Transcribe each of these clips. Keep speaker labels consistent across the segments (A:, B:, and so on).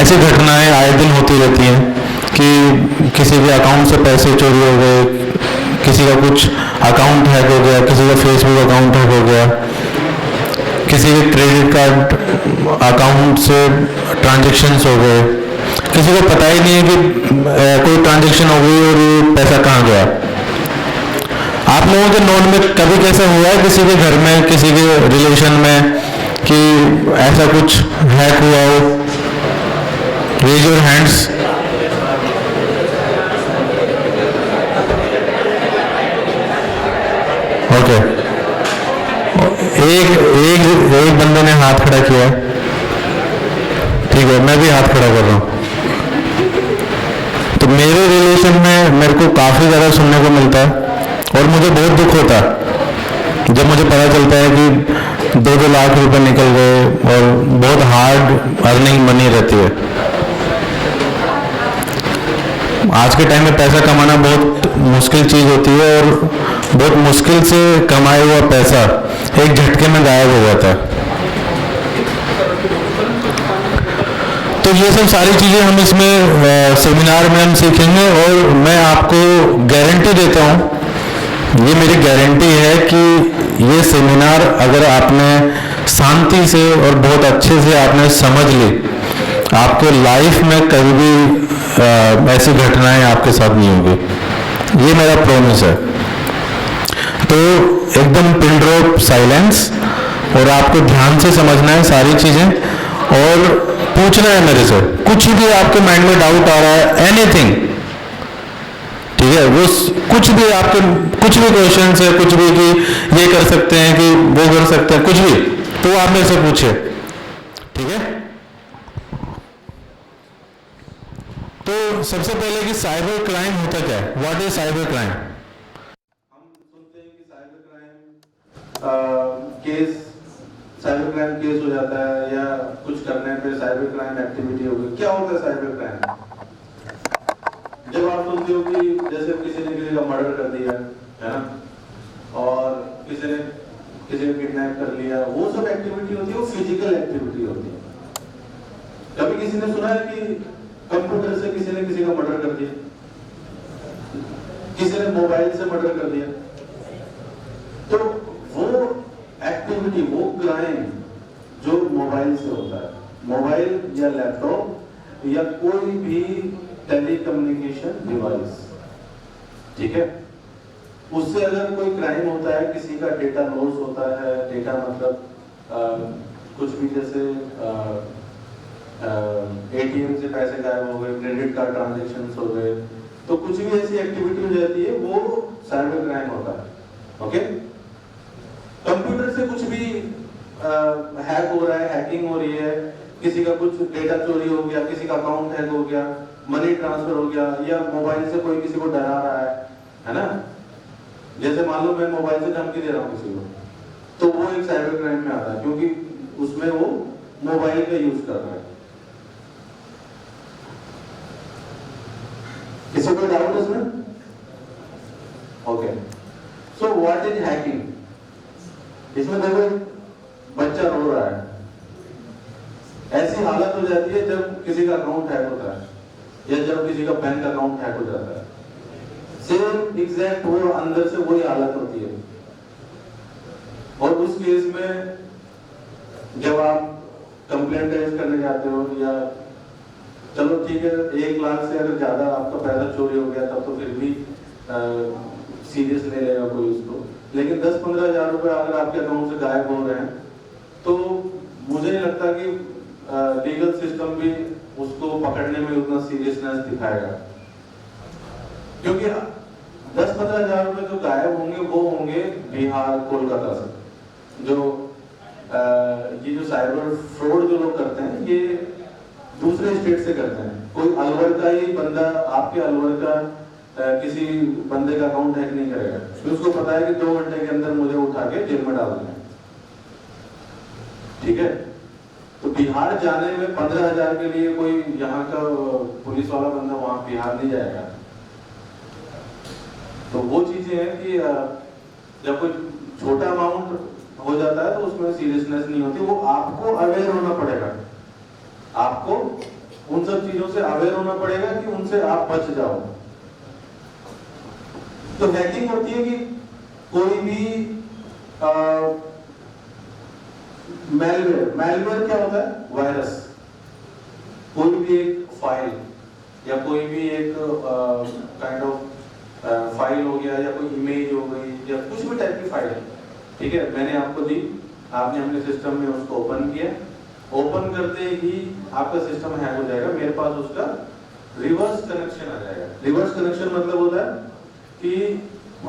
A: ऐसी घटनाएं आए दिन होती रहती हैं कि किसी के अकाउंट से पैसे चोरी हो गए, किसी का कुछ अकाउंट हैक हो गया, किसी का फेसबुक अकाउंट हैक हो गया, किसी के क्रेडिट कार्ड अकाउंट से ट्रांजैक्शंस हो गए, किसी को पता ही नहीं है कि कोई ट्रांजैक्शन हो गई और ये पैसा कहाँ गया। आप लोगों के नोट में कभी कैसा हुआ है किसी के घर में, किसी के रिलेशन में, कि ऐसा कुछ हैक हुआ हो? Raise your hands. ओके, एक बंदे ने हाथ खड़ा किया। ठीक है, मैं भी हाथ खड़ा कर रहा हूँ। तो मेरे रिलेशन में मेरे को काफ़ी ज़्यादा सुनने को मिलता है और मुझे बहुत दुख होता है जब मुझे पता चलता है कि 2-2 लाख रुपए निकल गए और बहुत हार्ड अर्निंग मनी रहती है। आज के टाइम में पैसा कमाना बहुत मुश्किल चीज़ होती है और बहुत मुश्किल से कमाया हुआ पैसा एक झटके में गायब हो जाता है। तो ये सब सारी चीज़ें हम इसमें सेमिनार में हम सीखेंगे और मैं आपको गारंटी देता हूँ, ये मेरी गारंटी है कि ये सेमिनार अगर आपने शांति से और बहुत अच्छे से आपने समझ ली, आपके लाइफ में कभी भी ऐसी घटनाएं आपके साथ नहीं होगी। ये मेरा प्रॉमिस है। तो एकदम पिन ड्रॉप साइलेंस और आपको ध्यान से समझना है सारी चीज़ें और पूछना है मेरे से कुछ भी आपके माइंड में डाउट आ रहा है, एनीथिंग, ठीक है, वो कुछ भी आपके कुछ भी क्वेश्चन है, कुछ भी कि ये कर सकते हैं कि वो कर सकते हैं, कुछ भी, तो आप मेरे से पूछे, ठीक है। तो सबसे पहले कि साइबर क्राइम होता क्या है? What is cyber crime?
B: हम सुनते हैं कि साइबर क्राइम केस हो जाता है या कुछ करने पे साइबर क्राइम एक्टिविटी हो गई। क्या होता है साइबर क्राइम? जब आप सुनते हो कि जैसे किसी ने किसी का मर्डर कर दिया है ना, और किसी ने किडनैप कर लिया, वो सब एक्टिविटी होती है, वो फिजिकल एक्टिविटी होती है। कभी किसी ने सुना है कि कंप्यूटर से किसी ने किसी का मर्डर कर दिया, किसी ने मोबाइल से मर्डर कर दिया? तो वो एक्टिविटी, वो क्राइम जो मोबाइल से होता है, मोबाइल या लैपटॉप या कोई भी टेलीकम्युनिकेशन डिवाइस, ठीक है, उससे अगर कोई क्राइम होता है, किसी का डेटा लॉस होता है, डेटा मतलब कुछ भी जैसे एटीएम से पैसे गायब हो गए, क्रेडिट कार्ड ट्रांजैक्शंस हो गए, तो कुछ भी ऐसी एक्टिविटी हो जाती है, वो साइबर क्राइम होता है। ओके, कंप्यूटर से कुछ भी हैक हो रहा है, हैकिंग हो रही है, किसी का कुछ डेटा चोरी हो गया, किसी का अकाउंट हैक हो गया, मनी ट्रांसफर हो गया, या मोबाइल से कोई किसी को डरा रहा है ना, जैसे मान लो मैं मोबाइल से धमकी दे रहा हूँ किसी को, तो वो एक साइबर क्राइम में आता है, क्योंकि उसमें वो मोबाइल का यूज कर रहा है। किसी को डाउट इसमें? Okay, so what is hacking? इसमें देखो बच्चा रो रहा है, ऐसी हालत हो जाती है जब किसी का अकाउंट हैक होता है या जब किसी का बैंक अकाउंट हैक हो जाता है, सेम एग्जैक्ट वो अंदर से वही हालत होती है। और उस केस में जब आप कंप्लेंट रेज करने जाते हो, या चलो ठीक है 1 लाख से अगर ज्यादा आपका पैसा चोरी हो गया तब तो फिर भी सीरियस ले लेगा कोई उसको, लेकिन 10-15 हजार रुपए अगर आपके अकाउंट से गायब हो रहे हैं तो मुझे नहीं लगता कि लीगल सिस्टम भी उसको पकड़ने में उतना सीरियसनेस दिखाएगा, क्योंकि 10-15 हजार रुपए जो गायब होंगे वो होंगे बिहार, कोलकाता से। जो ये जो साइबर फ्रॉड जो लोग करते हैं ये दूसरे स्टेट से करते हैं। कोई अलवर का ही बंदा आपके अलवर का किसी बंदे का अकाउंट हैक नहीं करेगा, फिर उसको पता है कि 2 घंटे के अंदर मुझे उठा के जेल में डाल देना है, ठीक है। तो बिहार जाने में 15,000 के लिए कोई यहाँ का पुलिस वाला बंदा वहां बिहार नहीं जाएगा। तो वो चीजें हैं कि जब कोई छोटा अमाउंट हो जाता है तो उसमें सीरियसनेस नहीं होती, वो आपको अवेयर होना पड़ेगा, आपको उन सब चीजों से अवेयर होना पड़ेगा कि उनसे आप बच जाओ। तो हैकिंग होती है कि कोई भी मैलवेयर क्या होता है? वायरस। कोई भी एक फाइल या कोई भी एक काइंड ऑफ फाइल हो गया या कोई इमेज हो गई या कुछ भी टाइप की फाइल है, ठीक है, मैंने आपको दी, आपने अपने सिस्टम में उसको ओपन किया, ओपन करते ही आपका सिस्टम हैक हो जाएगा, मेरे पास उसका रिवर्स कनेक्शन आ जाएगा। रिवर्स कनेक्शन मतलब होता है कि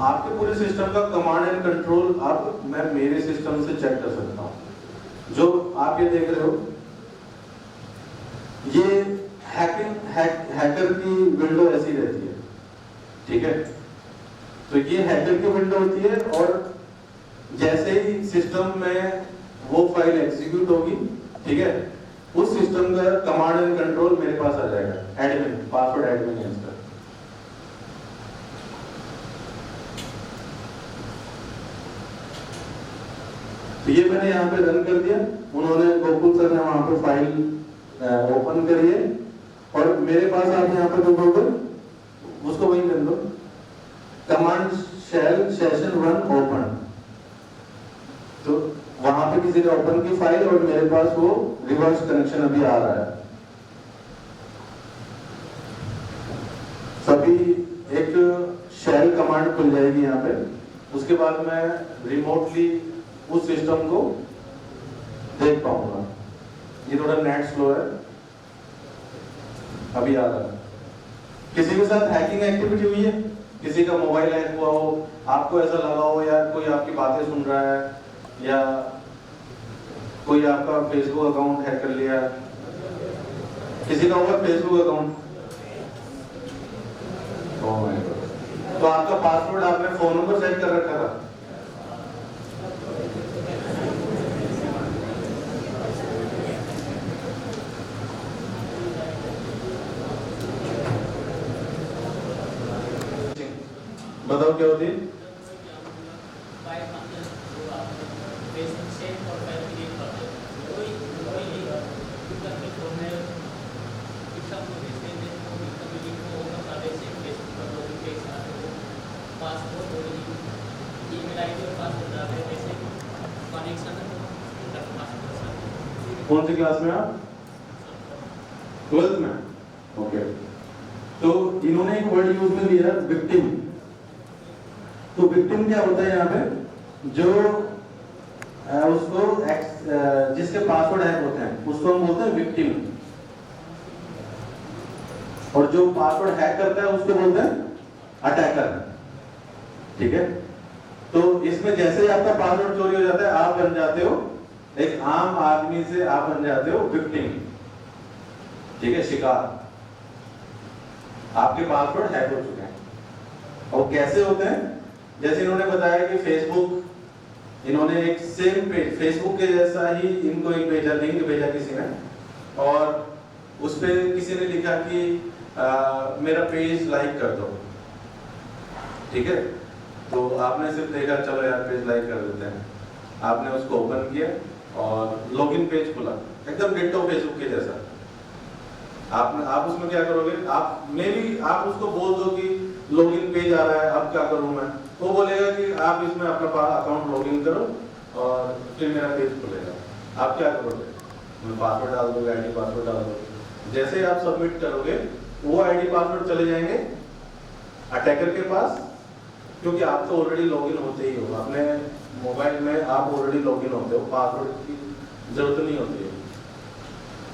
B: आपके पूरे सिस्टम का कमांड एंड कंट्रोल आप मैं मेरे सिस्टम से चेक कर सकता हूं। जो आप ये देख रहे हो, ये हैकर की विंडो ऐसी रहती है, ठीक है। तो ये हैकर की विंडो होती है और जैसे ही सिस्टम में वो फाइल एग्जीक्यूट होगी, ठीक है, उस सिस्टम का कमांड एंड कंट्रोल मेरे पास आ जाएगा। एडमिन, पासवर्ड एडमिन है इसका। तो ये मैंने यहाँ पे रन कर दिया, उन्होंने गोकुल सर ने वहां पे फाइल ओपन करी है और मेरे पास आप यहाँ पे देखोगे, उसको वही कर दो, command shell session run open. तो वहां पे किसी ने ओपन की फाइल और मेरे पास वो रिवर्स कनेक्शन अभी आ रहा है। सभी एक शेल कमांड खुल जाएगी यहाँ पे, उसके बाद मैं रिमोटली उस सिस्टम को देख पाऊंगा। ये थोड़ा नेट स्लो है, अभी आ रहा है। किसी के साथ हैकिंग एक्टिविटी हुई है? किसी का मोबाइल हैक हुआ हो, आपको ऐसा लगा हो यार कोई आपकी बातें सुन रहा है, या कोई आपका फेसबुक अकाउंट हैक कर लिया? किसी का होगा फेसबुक अकाउंट? तो आपका पासवर्ड आपने फोन नंबर सेट कर रखा था? बताओ क्या होती है? कौन सी क्लास में आप? 12th में? ओके। तो इन्होंने एक वर्ड यूज में लिया, विक्टिम। तो विक्टिम क्या होता है यहाँ पे? जो उसको जिसके पासवर्ड हैक होते हैं उसको हम बोलते हैं विक्टिम, और जो पासवर्ड हैक करता है उसको बोलते हैं अटैकर, ठीक है। तो इसमें जैसे ही आपका पासवर्ड चोरी हो जाता है, आप बन जाते हो एक आम आदमी से, आप बन जाते हो विक्टिम, ठीक है, शिकार। आपके पासवर्ड हैक हो चुके हैं। और कैसे होते हैं? जैसे इन्होंने बताया कि फेसबुक, इन्होंने एक सेम पेज, फेसबुक के जैसा ही इनको एक भेजा, लिंक भेजा किसी ने, और उस पे किसी ने लिखा कि मेरा पेज लाइक कर दो, ठीक है। तो आपने सिर्फ देखा चलो यार पेज लाइक कर देते हैं, आपने उसको ओपन किया और लॉगिन पेज खुला, एकदम डिट्टो फेसबुक के जैसा। आप उसमें क्या करोगे? आप आप उसको बोल दो कि लॉगिन पेज आ रहा है, अब क्या करूं मैं? वो बोलेगा कि आप इसमें अपना अकाउंट लॉगिन करो और फिर मेरा पेज खुलेगा। आप क्या करोगे? मैं पासवर्ड डाल दूंगा, आईडी पासवर्ड डाल दूंगा। जैसे आप सबमिट करोगे, वो आईडी पासवर्ड चले जाएंगे अटैकर के पास, क्योंकि आप तो ऑलरेडी लॉगिन होते ही हो, अपने मोबाइल में आप ऑलरेडी लॉगिन होते हो, पासवर्ड की जरूरत नहीं होती है।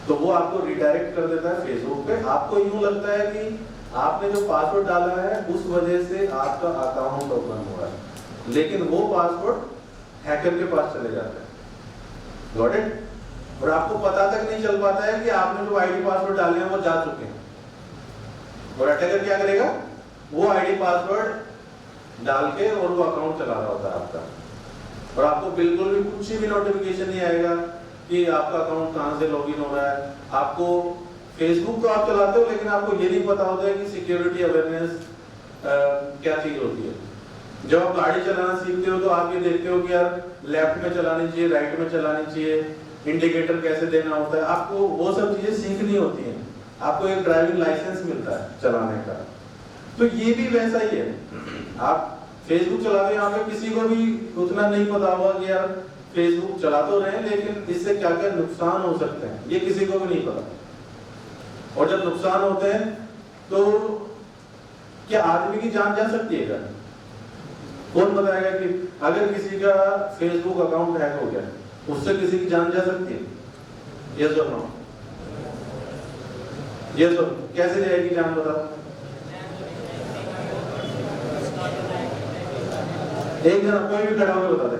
B: तो वो आपको रिडायरेक्ट कर देता है फेसबुक पे। आपको यूं लगता है कि आपने जो पासवर्ड डाला है उस वजह से आपका अकाउंट ओपन हुआ है, लेकिन वो पासवर्ड हैकर के पास चले जाता है। Got it? और आपको पता तक नहीं चल पाता है कि आपने जो आईडी पासवर्ड डाले हैं वो जा चुके हैं। और अटैकर क्या करेगा? वो आईडी पासवर्ड डाल के और वो अकाउंट चला रहा होता है आपका, और आपको बिल्कुल भी कुछ भी नोटिफिकेशन नहीं आएगा कि आपका अकाउंट कहां से लॉगिन हो रहा है। आपको फेसबुक तो आप चलाते हो, लेकिन आपको ये नहीं पता होता है कि सिक्योरिटी अवेयरनेस क्या चीज होती है। जब आप गाड़ी चलाना सीखते हो तो आप ये देखते हो कि यार लेफ्ट में चलानी चाहिए, राइट में चलानी चाहिए, इंडिकेटर कैसे देना होता है, आपको वो सब चीजें सीखनी होती हैं। आपको एक ड्राइविंग लाइसेंस मिलता है चलाने का। तो ये भी वैसा ही है, आप फेसबुक चला रहे हैं, यहाँ पे किसी को भी उतना नहीं पता होगा कि यार फेसबुक चला तो रहे हैं लेकिन इससे क्या क्या नुकसान हो सकते हैं ये किसी को भी नहीं पता। और जब नुकसान होते हैं तो क्या आदमी की जान जा सकती है क्या? कौन बताएगा कि अगर किसी का फेसबुक अकाउंट हैक हो गया उससे किसी की जान जा सकती है? यस और नो? यस और कैसे जाएगी जान, बताओ? एक जना कोई भी खड़ा होकर बता दे।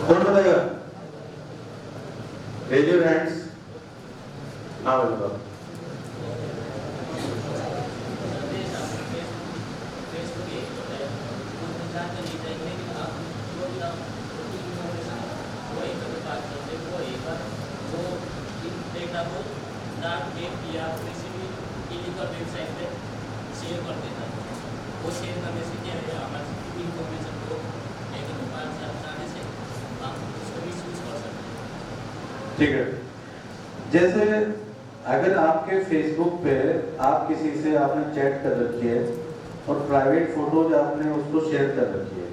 B: कौन बताएगा? Raise your hands. हाँ बताओ। ठीक है, जैसे अगर आपके फेसबुक पे आप किसी से आपने चैट कर रखी है और प्राइवेट फोटोज आपने उसको शेयर कर रखी है,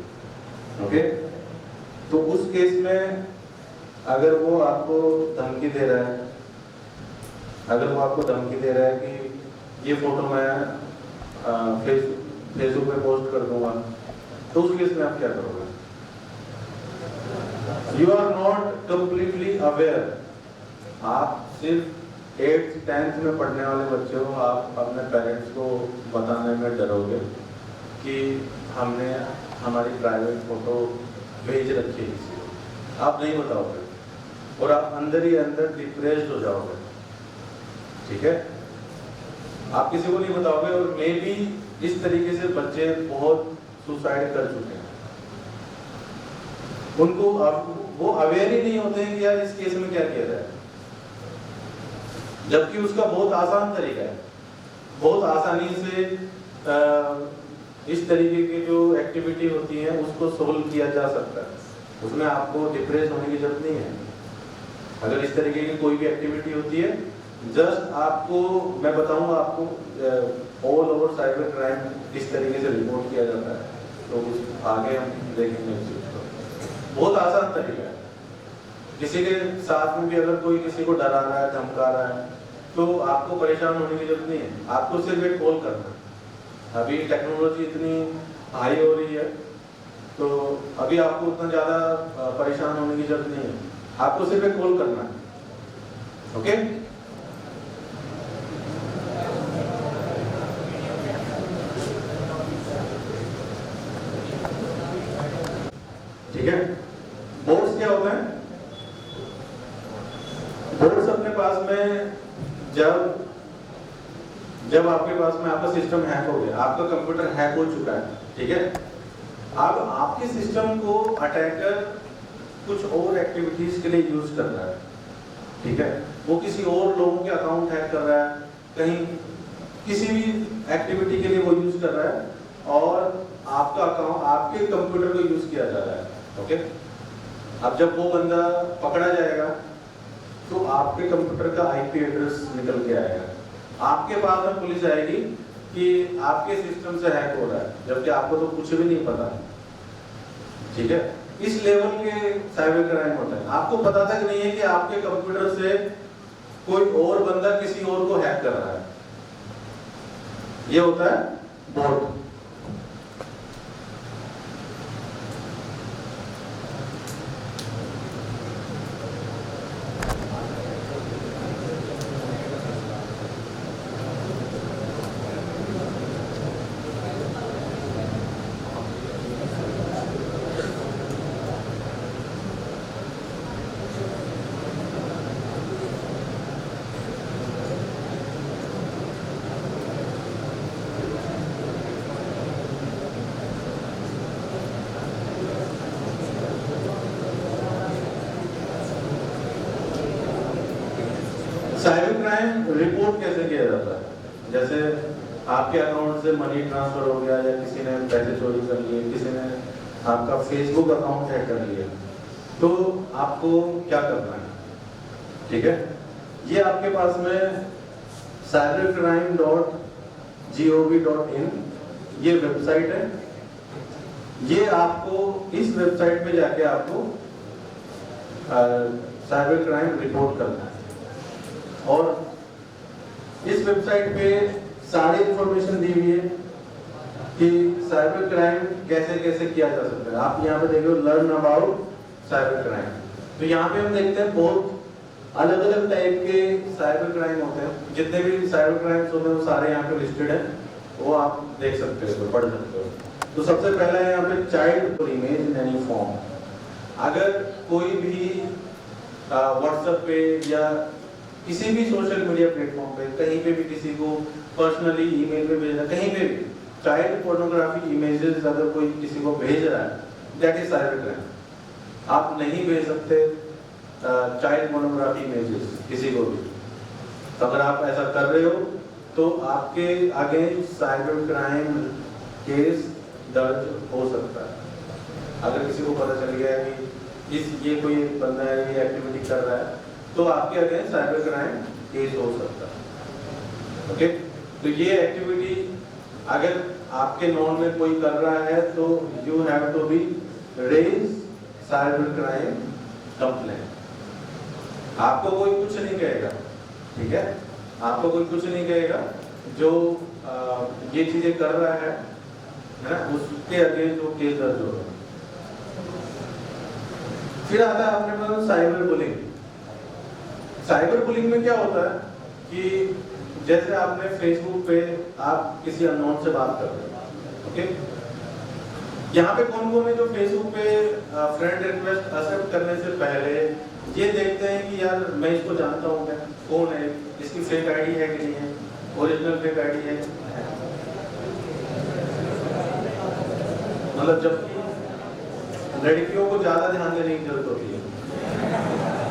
B: ओके, तो उस केस में अगर वो आपको धमकी दे रहा है, कि ये फोटो मैं फेसबुक पे पोस्ट कर दूंगा, तो उस केस में आप क्या करोगे? You are not completely aware, आप सिर्फ 8th 10th में पढ़ने वाले बच्चे हो, आप अपने पेरेंट्स को बताने में डरोगे कि हमने हमारी प्राइवेट फोटो भेज रखी है किसी को, आप नहीं बताओगे और आप अंदर ही अंदर डिप्रेस्ड हो जाओगे, ठीक है? आप किसी को नहीं बताओगे और मे बी इस तरीके से बच्चे बहुत सुसाइड कर चुके हैं, उनको वो अवेयर ही नहीं होते हैं कि यार इस केस में क्या किया जाए, जबकि उसका बहुत आसान तरीका है, बहुत आसानी से इस तरीके की जो एक्टिविटी होती है उसको सोल्व किया जा सकता है, उसमें आपको डिप्रेस होने की जरूरत नहीं है। अगर इस तरीके की कोई भी एक्टिविटी होती है, जस्ट आपको मैं बताऊंगा आपको ऑल ओवर साइबर क्राइम किस तरीके से रिपोर्ट किया जाता है, तो उस आगे हम देखेंगे इस चीज को। बहुत आसान तरीका है, किसी के साथ में भी अगर कोई किसी को डरा रहा है, धमका रहा है, तो आपको परेशान होने की जरूरत नहीं है, आपको सिर्फ एक कॉल करना है। अभी टेक्नोलॉजी इतनी हाई हो रही है तो अभी आपको उतना ज़्यादा परेशान होने की जरूरत नहीं है, आपको सिर्फ एक कॉल करना है, ओके? ठीक है, बोर्ड्स क्या होते हैं? बोर्ड्स अपने पास में जब आपके पास में आपका सिस्टम हैक हो गया, आपका कंप्यूटर हैक हो चुका है, ठीक है, अब आपके सिस्टम को अटैकर कुछ और एक्टिविटीज के लिए यूज कर रहा है, ठीक है, वो किसी और लोगों के अकाउंट हैक कर रहा है, कहीं किसी भी एक्टिविटी के लिए वो यूज कर रहा है और आपका अकाउंट आपके कंप्यूटर को यूज किया जा रहा है, ओके? अब जब वो बंदा पकड़ा जाएगा तो आपके कंप्यूटर का आईपी एड्रेस निकल के आएगा, आपके पास में पुलिस आएगी कि आपके सिस्टम से हैक हो रहा है, जबकि आपको तो कुछ भी नहीं पता, ठीक है? इस लेवल के साइबर क्राइम होता है, आपको पता तक नहीं है कि आपके कंप्यूटर से कोई और बंदा किसी और को हैक कर रहा है, ये होता है बोर्ड। साइबर क्राइम रिपोर्ट कैसे किया जाता है? जैसे आपके अकाउंट से मनी ट्रांसफर हो गया, या किसी ने पैसे चोरी कर लिए, किसी ने आपका फेसबुक अकाउंट हैक कर लिया, तो आपको क्या करना है? ठीक है, ये आपके पास में cybercrime.gov.in ये वेबसाइट है। ये आपको इस वेबसाइट पे जाके आपको साइबर क्राइम रिपोर्ट करना है, और इस वेबसाइट पे सारी इंफॉर्मेशन दी हुई है कि साइबर क्राइम कैसे कैसे किया जा सकता है। आप यहाँ पे देखो लर्न अबाउट साइबर क्राइम, तो यहाँ पे हम देखते हैं बहुत अलग अलग टाइप के साइबर क्राइम होते हैं। जितने भी साइबर क्राइम्स होते हैं वो सारे यहाँ पे लिस्टेड है, वो आप देख सकते हो, पढ़ सकते हो। तो सबसे पहला है यहाँ पे child image in any form. अगर कोई भी व्हाट्सएप पे या किसी भी सोशल मीडिया प्लेटफॉर्म पे कहीं पे भी किसी को पर्सनली ईमेल पे भेजना, कहीं पे भी चाइल्ड पोर्नोग्राफी इमेजेस अगर कोई किसी को भेज रहा है, दैट इज साइबर क्राइम। आप नहीं भेज सकते चाइल्ड पोर्नोग्राफी इमेजेस किसी को भी। तो अगर आप ऐसा कर रहे हो तो आपके अगेंस्ट साइबर क्राइम केस दर्ज हो सकता है। अगर किसी को पता चल गया है कि ये कोई बंदा है, ये एक्टिविटी कर रहा है, तो आपके अगेंस्ट साइबर क्राइम केस हो सकता है। ओके, तो ये एक्टिविटी अगर आपके नॉन में कोई कर रहा है तो you have to be raise cyber crime complaint. आपको कोई कुछ नहीं कहेगा, ठीक है, आपको कोई कुछ नहीं कहेगा। जो ये चीजें कर रहा है ना, उसके अगेंस्ट वो केस दर्ज होगा। फिर आता है अपने पास साइबर बुलिंग। साइबर बुलिंग में क्या होता है कि जैसे आपने फेसबुक पे आप किसी अननोन से बात कर रहे हो, ओके, यहाँ पे कौन कौन है जो फेसबुक पे फ्रेंड रिक्वेस्ट एक्सेप्ट करने से पहले ये देखते हैं कि यार मैं इसको जानता हूँ, क्या कौन है, इसकी फेक आईडी है कि नहीं है, ओरिजिनल फेक आईडी है। मतलब जबकि लड़कियों को ज्यादा ध्यान देने की जरूरत होती है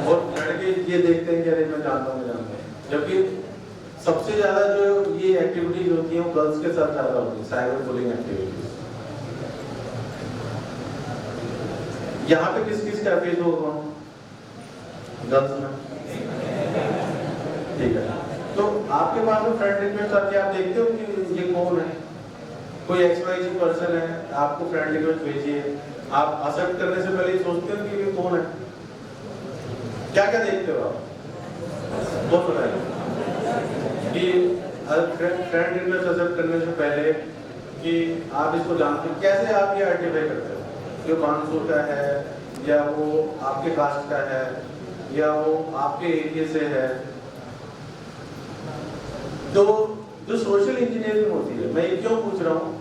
B: और लड़के ये देखते हैं कि अरे मैं जानता हूँ, जबकि सबसे ज्यादा जो ये एक्टिविटीज होती हैं वो गर्ल्स के साथ ज्यादा होती है, साइबर बुलिंग एक्टिविटीज। यहाँ पे किस किस का फेस होगा? गर्ल्स में, ठीक है। तो आपके पास में फ्रेंड रिक्वेस्ट आती है, आप देखते हो कि ये कौन है, कोई XYZ पर्सन है, आपको फ्रेंड रिक्वेस्ट भेजिए। आप एक्सेप्ट करने से पहले सोचते हो कि ये कौन है? क्या क्या देखते हो आप? बहुत बताइए कि फ्रेंड रिक्वेस्ट एक्सेप्ट करने से पहले कि आप इसको जानते हो, कैसे आप ये आइडेंटिफाई करते हो कि वो बानसूर का है, या वो आपके कास्ट का है, या वो आपके एरिया से है? तो जो सोशल इंजीनियरिंग होती है, मैं ये क्यों पूछ रहा हूँ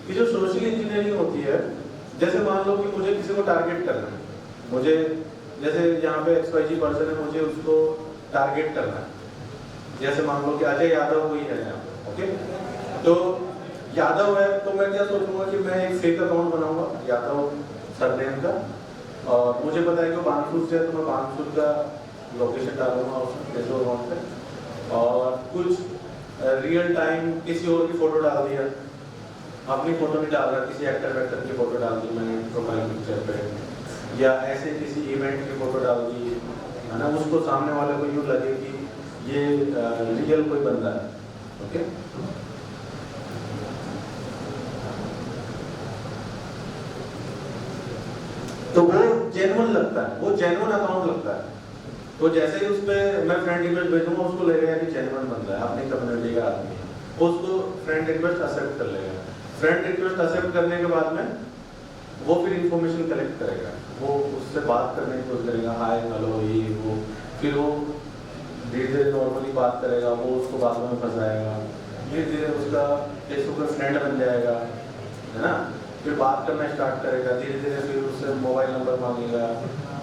B: कि जो सोशल इंजीनियरिंग होती है, जैसे मान लो कि मुझे किसी को टारगेट करना है, मुझे जैसे यहाँ पे XYZ पर्सन है, मुझे उसको टारगेट करना है। जैसे मान लो कि अजय यादव कोई है यहाँ पे, ओके, तो यादव है, तो मैं क्या सोचूंगा कि मैं एक फेक अकाउंट बनाऊंगा यादव सरनेम का, और मुझे पता है कि बानसूर से है, तो मैं बानसूर का लोकेशन डालूंगा उस फेसबुक अकाउंट पे, और कुछ रियल टाइम किसी और की फोटो डाल दिया, अपनी फोटो नहीं डाल रहा, किसी एक्टर वेक्टर की फोटो डाल दी मैंने प्रोफाइल पिक्चर पे, या ऐसे किसी इवेंट की फोटो डाल दी, है ना, उसको सामने वाले को यूँ लगे कि ये रियल कोई बंदा है, ओके। तो वो जेन्युइन लगता है, वो जेन्युइन अकाउंट लगता है। तो जैसे ही उस पर मैं फ्रेंड रिक्वेस्ट भेजूंगा, उसको लगेगा कि जेन्युइन बंदा है, अपनी कम्युनिटी का आदमी है, उसको फ्रेंड रिक्वेस्ट एक्सेप्ट कर लेगा। फ्रेंड रिक्वेस्ट एक्सेप्ट करने के बाद में वो फिर इंफॉर्मेशन कलेक्ट करेगा, वो उससे बात करने की कोशिश करेगा, हाय हेलो ये वो, फिर वो धीरे धीरे नॉर्मली बात करेगा, वो उसको बातों में फंसाएगा, धीरे धीरे उसका फेसबुक पे फ्रेंड बन जाएगा, है ना, फिर बात करना स्टार्ट करेगा, धीरे धीरे फिर उससे मोबाइल नंबर मांगेगा।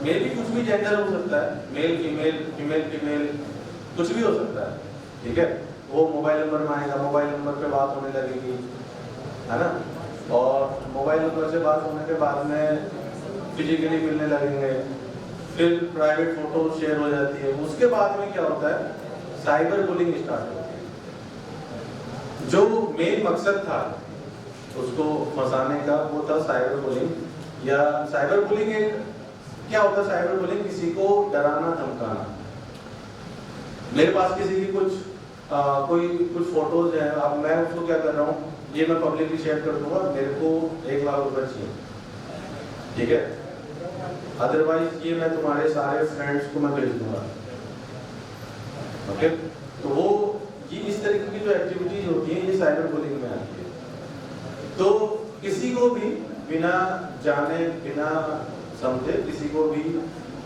B: मेल भी कुछ भी जेंडर हो सकता है, मेल फीमेल, फीमेल फीमेल, कुछ भी हो सकता है, ठीक है। वो मोबाइल नंबर मांगेगा, मोबाइल नंबर पे बात होने लगेगी, है ना, और मोबाइल नंबर से बात होने के बाद में फिजिकली मिलने लगेंगे, फिर प्राइवेट फोटो शेयर हो जाती है। उसके बाद में क्या होता है, साइबर बुलिंग स्टार्ट होती है। जो मेन मकसद था उसको फंसाने का वो था साइबर बुलिंग। या साइबर बुलिंग एक क्या होता है? साइबर बुलिंग किसी को डराना धमकाना। मेरे पास किसी की कोई कुछ फोटोज है, अब मैं उसको क्या कर रहा हूँ, ये मैं पब्लिकली शेयर कर दूंगा, मेरे को 1 लाख रुपए चाहिए, ठीक है, अदरवाइज ये मैं तुम्हारे सारे फ्रेंड्स को मैं भेज दूंगा, ओके। तो वो ये इस तरीके की जो एक्टिविटीज होती है ये साइबर बुलिंग में आती है। तो किसी को भी बिना जाने बिना समझे किसी को भी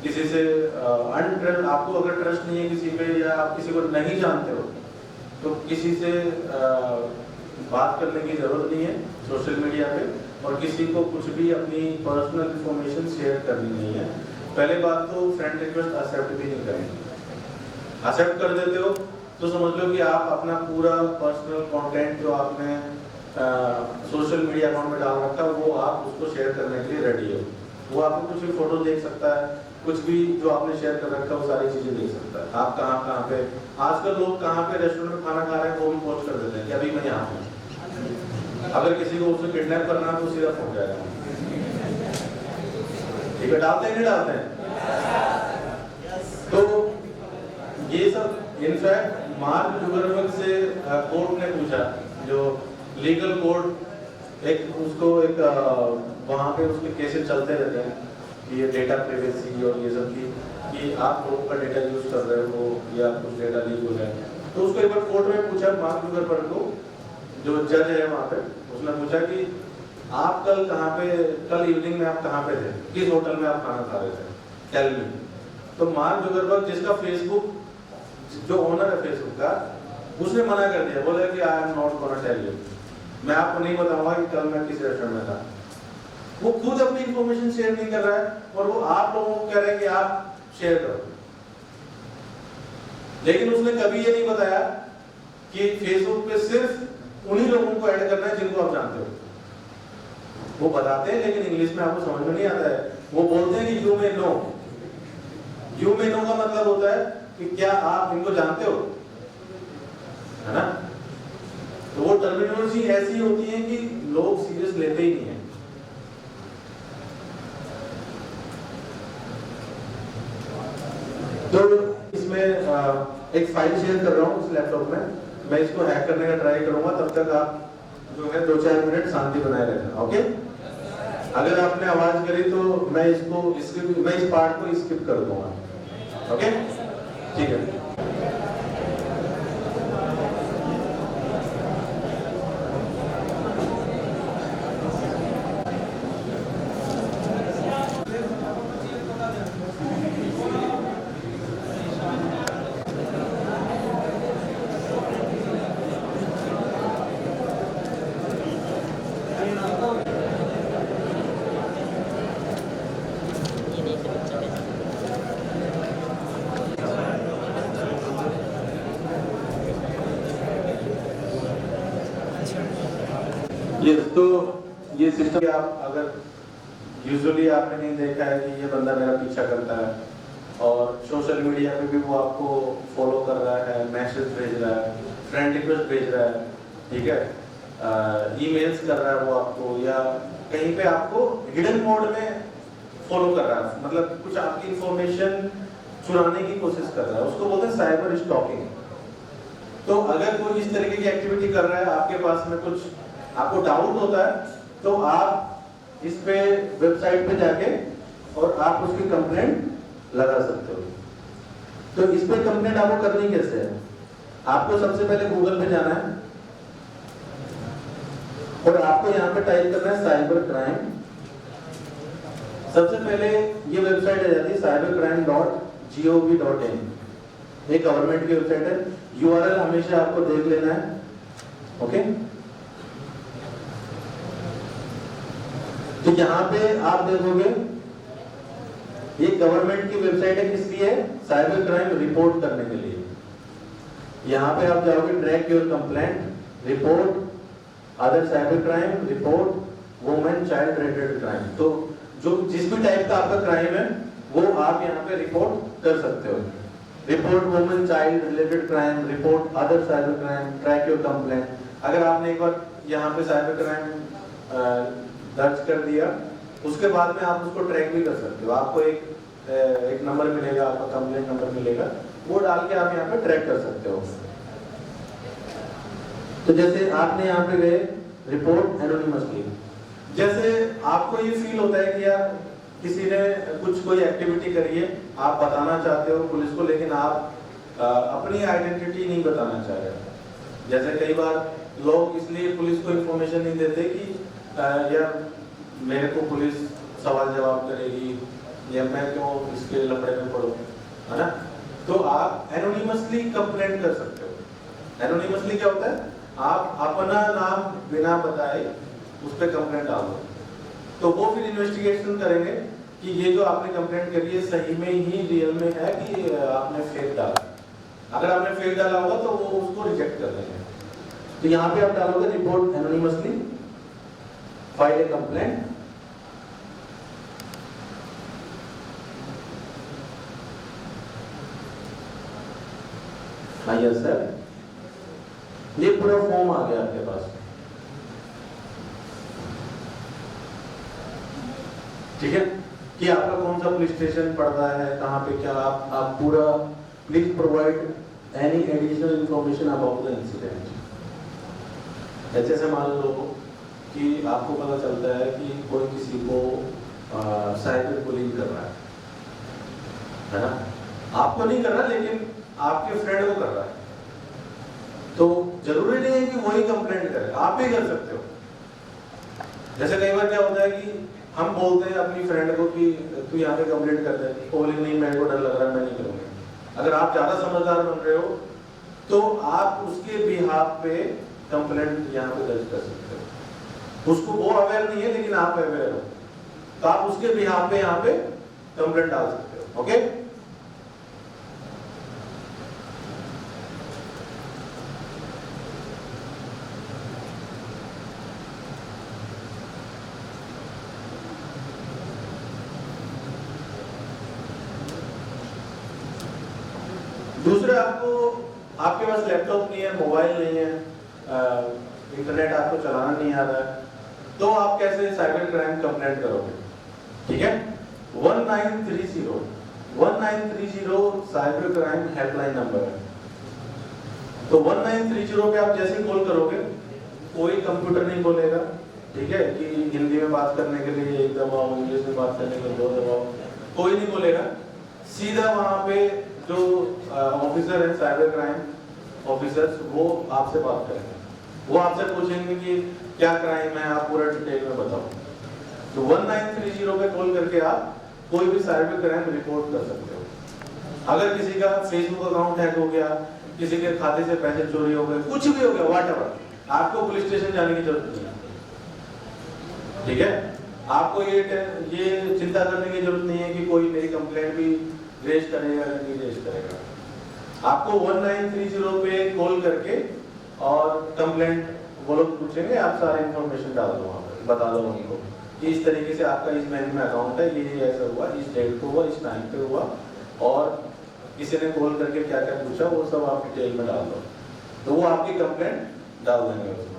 B: किसी से अनट्रस्ट, आपको अगर ट्रस्ट नहीं है किसी पे या आप किसी को नहीं जानते हो तो किसी से बात करने की जरूरत नहीं है सोशल मीडिया पे, और किसी को कुछ भी अपनी पर्सनल इंफॉर्मेशन शेयर करनी नहीं है। पहले बात तो फ्रेंड रिक्वेस्ट एक्सेप्ट भी नहीं करेंगे। एक्सेप्ट कर देते हो तो समझ लो कि आप अपना पूरा पर्सनल कंटेंट जो आपने सोशल मीडिया अकाउंट में डाल रखा है वो आप उसको शेयर करने के लिए रेडी हो। वो आपको कुछ भी फोटो देख सकता है, कुछ भी जो आपने शेयर कर रखा है वो सारी चीजें देख सकता है। आप कहाँ पे, आजकल लोग कहाँ पे रेस्टोरेंट में खाना खा रहे हैं वो भी पोस्ट कर देते हैं कि अभी मैं यहाँ हूँ। अगर किसी को उससे किडनैप करना है तो सीधा पहुंच जाएगा, ठीक है। डालते हैं नहीं डालते हैं? तो ये सब इनफैक्ट मार्क जुकरबर्ग से कोर्ट ने पूछा, जो लीगल कोर्ट एक उसको एक वहाँ पे उसके केसेस चलते रहते हैं कि ये डेटा प्राइवेसी और ये सब कि आप लोगों का डेटा यूज कर रहे हो या कुछ डेटा लीक हो जाए। तो उसको एक बार कोर्ट में पूछा मार्क जुकरबर्ग को, जो जज है वहाँ पे, उसने पूछा कि आप कल इवनिंग में आप कहाँ पे थे, किस होटल में आप खाना खा रहे थे, टेल मी। तो मार्क जुकरबर्ग जिसका फेसबुक जो ओनर है फेसबुक का, उसने मना कर दिया, बोला कि I am not gonna tell you, मैं आपको नहीं बताऊंगा कि कल मैं किस रेस्टोरेंट में था। वो खुद अपनी इंफॉर्मेशन शेयर नहीं कर रहा है और वो आप लोगों को कह रहे हैं कि आप शेयर करो। लेकिन उसने कभी ये नहीं बताया कि फेसबुक पे सिर्फ उन्हीं लोगों को ऐड करना है जिनको आप जानते हो। वो बताते हैं लेकिन इंग्लिश में आपको समझ में नहीं आता है। वो बोलते हैं कि you may know. You may know का मतलब होता है कि क्या आप इनको जानते हो, है ना। तो वो टर्मिनोलॉजी ऐसी होती है कि लोग सीरियस लेते ही नहीं है। तो इसमें एक फाइल शेयर कर रहा हूँ इस लैपटॉप में, मैं इसको हैक करने का ट्राई करूंगा, तब तक आप जो है 2-4 मिनट शांति बनाए रखना, ओके। अगर आपने आवाज करी तो मैं इस पार्ट को स्किप कर दूंगा, ओके, ठीक है। तो ये सिस्टम आप अगर यूजुअली आपने नहीं देखा है कि ये बंदा मेरा पीछा करता है और सोशल मीडिया पे भी वो आपको फॉलो कर रहा है, मैसेज भेज रहा है, फ्रेंड रिक्वेस्ट भेज रहा है, ठीक है, ईमेल्स कर रहा है वो आपको, या कहीं पे आपको हिडन मोड में फॉलो कर रहा है, मतलब कुछ आपकी इंफॉर्मेशन चुराने की कोशिश कर रहा है, उसको बोलते हैं साइबर स्टॉकिंग। तो अगर कोई इस तरीके की एक्टिविटी कर रहा है, आपके पास में कुछ आपको डाउट होता है, तो आप इस पे वेबसाइट पे जाके और आप उसकी कंप्लेंट लगा सकते हो। तो इस पे कंप्लेंट आपको करनी कैसे है? आपको सबसे पहले गूगल पे जाना है और आपको यहाँ पे टाइप करना है साइबर क्राइम। सबसे पहले ये वेबसाइट आ जाती है cybercrime.gov.in, ये गवर्नमेंट की वेबसाइट है। यूआरएल हमेशा आपको देख लेना है, ओके। तो यहाँ पे आप देखोगे ये गवर्नमेंट की वेबसाइट है, किस लिए? साइबर क्राइम रिपोर्ट करने के लिए। यहाँ पे आप जाओगे track your complaint, report other cyber crime, report women child related crime. तो जो जिस भी टाइप का आपका क्राइम है वो आप यहाँ पे रिपोर्ट कर सकते हो। Report women child related crime, report other cyber crime, track your complaint. अगर आपने एक बार यहाँ पे साइबर क्राइम दर्ज कर दिया, उसके बाद में आप उसको ट्रैक भी कर सकते हो। आपको एक नंबर मिलेगा, आपका कंप्लेंट नंबर मिलेगा, वो डाल के आप यहाँ पे ट्रैक कर सकते हो। तो जैसे आपने यहाँ पे गए रिपोर्ट एनोनिमसली, जैसे आपको ये फील होता है कि यार किसी ने कोई एक्टिविटी करी है, आप बताना चाहते हो पुलिस को, लेकिन आप अपनी आइडेंटिटी नहीं बताना चाह रहे। जैसे कई बार लोग इसलिए पुलिस को इंफॉर्मेशन नहीं देते कि यार मेरे को पुलिस सवाल जवाब करेगी या मैं क्यों इसके लफड़े में पड़ूं, है ना। तो आप एनोनिमसली कंप्लेंट कर सकते हो। एनोनिमसली क्या होता है, आप अपना नाम बिना बताए उस पर कंप्लेंट डाल दो, तो वो फिर इन्वेस्टिगेशन करेंगे कि ये जो आपने कंप्लेंट करी है सही में ही रियल में है कि आपने फेक डाला। अगर आपने फेक डाला होगा तो वो उसको रिजेक्ट कर देंगे। तो यहाँ पे आप डालोगे रिपोर्ट एनोनिमसली, फाइल ए कंप्लेंट। हाँ यस सर, ये पूरा फॉर्म आ गया आपके पास, ठीक है, कि आपका कौन सा पुलिस स्टेशन पड़ता है, कहाँ पे क्या, आप पूरा please provide any additional information about the incident. जैसे मान लो कि आपको पता चलता है कि कोई किसी को साइबर बुलिंग कर रहा है ना, आपको नहीं कर रहा लेकिन आपके फ्रेंड को कर रहा है, तो जरूरी नहीं है कि वही कंप्लेंट करे, आप भी कर सकते हो। जैसे कई बार क्या होता है कि हम बोलते हैं अपनी फ्रेंड को कि तू यहाँ पे कंप्लेंट कर दे, बोले नहीं मेरे को डर लग रहा है, मैं नहीं करूँगी। अगर आप ज़्यादा समझदार बन रहे हो तो आप उसके बिहाफ पे कंप्लेंट यहाँ पे दर्ज कर सकते हो। उसको वो अवेयर नहीं है लेकिन आप अवेयर हो, तो आप उसके बिहाफ पे यहाँ पे कंप्लेंट डाल सकते हो। ओके, दूसरे आपके पास लैपटॉप नहीं है, मोबाइल नहीं है, इंटरनेट आपको चलाना नहीं आ रहा है, तो आप कैसे साइबर क्राइम कंप्लेंट करोगे? ठीक है, 1930 साइबर क्राइम हेल्पलाइन नंबर है। तो 1930 पे आप जैसे कॉल करोगे, कोई कंप्यूटर नहीं बोलेगा, ठीक है, कि हिंदी में बात करने के लिए एक दबाओ, इंग्लिश में बात करने के लिए 2 दबाओ, कोई नहीं बोलेगा। सीधा वहां पे जो ऑफिसर है, साइबर क्राइम ऑफिसर्स, वो आपसे बात करेंगे, वो आपसे पूछेंगे कि क्या क्राइम है, आप पूरा डिटेल में बताओ। तो 1930 पे कॉल करके आप कोई भी साइबर क्राइम रिपोर्ट कर सकते हो। अगर किसी का फेसबुक अकाउंट हैक हो गया, किसी के खाते से पैसे चोरी हो गए, कुछ भी हो गया, व्हाटएवर, आपको पुलिस स्टेशन जाने की जरूरत नहीं है। ठीक है, आपको ये चिंता करने की जरूरत नहीं है कि कोई मेरी कंप्लेंट भी रेज करेगा या नहीं रेज करेगा। आपको 1930 पे कॉल करके और कंप्लेंट वो लोग पूछेंगे, आप सारी इंफॉर्मेशन डाल दो वहाँ पर, बता दो उनको कि इस तरीके से आपका इस बैंक में अकाउंट है, ये ऐसा हुआ, इस डेट को हुआ, इस टाइम पे हुआ, और किसी ने कॉल करके क्या क्या पूछा, वो सब आप डिटेल में डाल दो, तो वो आपकी कंप्लेंट डाल देंगे उसमें।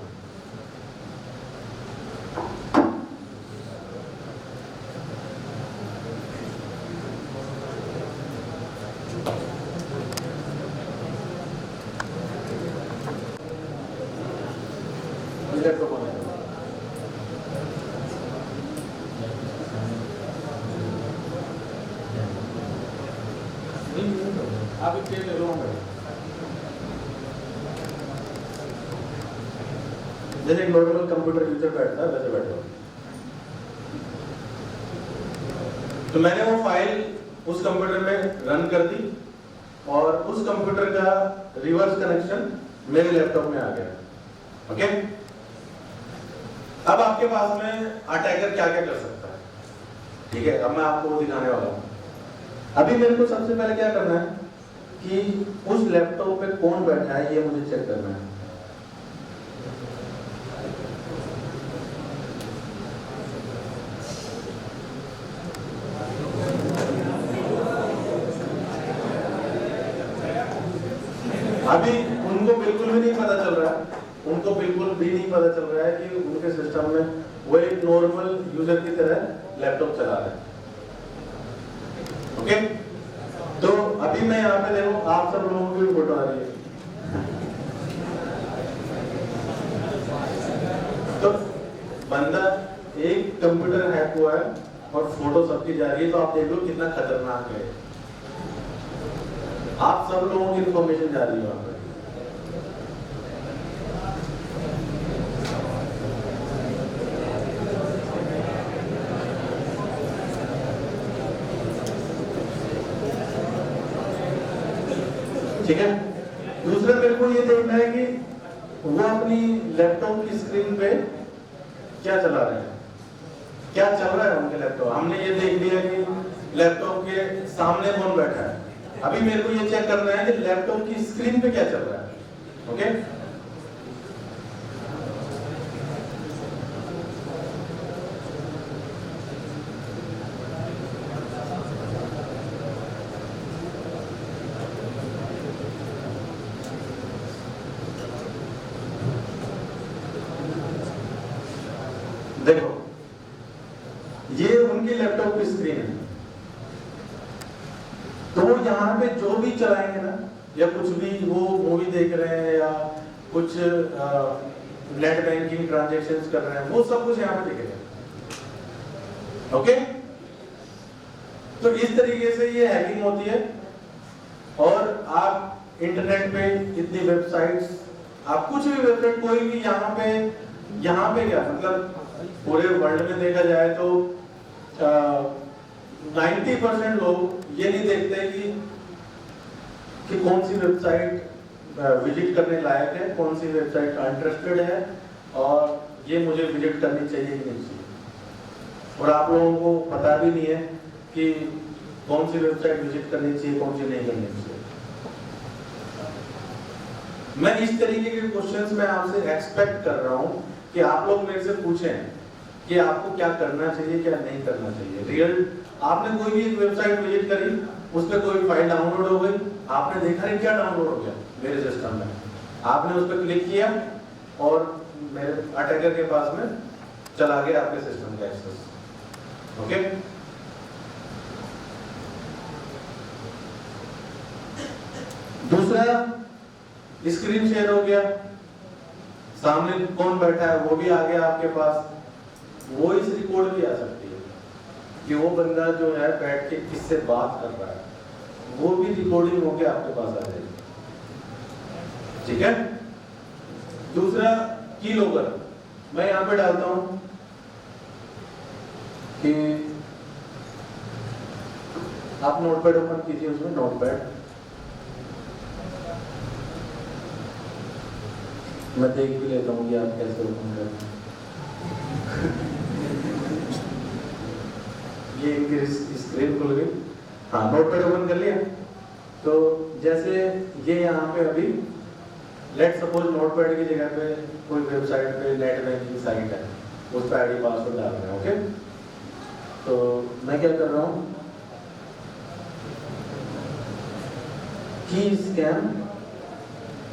B: आप एक ले लो, जैसे एक नॉर्मल कंप्यूटर यूजर बैठता है वैसे बैठो। तो मैंने वो फाइल उस कंप्यूटर में रन कर दी और उस कंप्यूटर का रिवर्स कनेक्शन मेरे लैपटॉप में आ गया। ओके, अब आपके पास में अटैकर क्या क्या कर सकता है, ठीक है, अब मैं आपको वो दिखाने वाला हूँ। अभी मेरे को सबसे पहले क्या करना है कि उस लैपटॉप पे कौन बैठा है ये मुझे चेक करना है। अभी उनको बिल्कुल भी नहीं पता चल रहा है, उनको बिल्कुल भी नहीं पता चल रहा है कि उनके सिस्टम में वो एक नॉर्मल यूजर की तरह लैपटॉप चला रहा है। ओके, तो अभी मैं यहाँ पे देखो आप सब लोगों की फोटो आ रही है, तो बंदा एक कंप्यूटर हैक हुआ है और फोटो सबकी जा रही है, तो आप देख लो कितना खतरनाक है। आप सब लोगों की इंफॉर्मेशन जा रही है वहां पे। ठीक है, दूसरा मेरे को ये देखना है कि वो अपनी लैपटॉप की स्क्रीन पे क्या चला रहे हैं, क्या चल रहा है उनके लैपटॉप। हमने ये देख लिया कि लैपटॉप के सामने कौन बैठा है, अभी मेरे को ये चेक करना है कि लैपटॉप की स्क्रीन पे क्या चल रहा है। ओके, देखो ये उनकी लैपटॉप की स्क्रीन है, तो यहाँ पे जो भी चलाएंगे ना, या कुछ भी वो मूवी देख रहे हैं या कुछ नेट बैंकिंग ट्रांजैक्शंस कर रहे हैं, वो सब कुछ यहाँ पे दिखेगा। ओके, तो इस तरीके से ये हैकिंग होती है। और आप इंटरनेट पे इतनी वेबसाइट्स, आप कुछ भी वेबसाइट कोई भी यहाँ पे क्या मतलब पूरे वर्ल्ड में देखा जाए तो 90% लोग ये नहीं देखते कि कौन सी वेबसाइट विजिट करने लायक है, कौन सी वेबसाइट इंटरेस्टेड है और ये मुझे विजिट करनी चाहिए कि नहीं चाहिए। और आप लोगों को पता भी नहीं है कि कौन सी वेबसाइट विजिट करनी चाहिए, कौन सी नहीं करनी चाहिए। मैं इस तरीके के क्वेश्चंस में आपसे एक्सपेक्ट कर रहा हूं कि आप लोग मेरे से पूछें कि आपको क्या करना चाहिए, क्या नहीं करना चाहिए। रियल आपने कोई भी एक वेबसाइट विजिट करी, उस पर कोई फाइल डाउनलोड हो गई, आपने देखा नहीं क्या डाउनलोड हो गया मेरे सिस्टम में, आपने उस पर क्लिक किया और मेरे अटैकर के पास में चला गया आपके सिस्टम का एक्सेस। ओके, दूसरा स्क्रीन शेयर हो गया, सामने कौन बैठा है वो भी आ गया आपके पास, वॉइस रिकॉर्ड भी आ सकती है कि वो बंदा जो है बैठ के किससे बात कर रहा है, वो भी रिकॉर्डिंग होके आपके पास आ जाएगी। ठीक है, दूसरा की लॉगर, मैं यहाँ पे डालता हूं कि आप नोटपैड ओपन कीजिए, उसमें नोटपैड मैं देख भी लेता हूँ कि आप कैसे ओपन करते हैं। ये इनकी स्क्रीन खुल गई, हाँ नोटपैड ओपन कर लिया। तो जैसे ये यहाँ पे अभी लेट सपोज नोटपैड की जगह पे कोई वेबसाइट पे नेट बैंकिंग साइट है, उस पर आईडी पासवर्ड डाल रहे हैं। ओके, तो मैं क्या कर रहा हूँ की स्कैन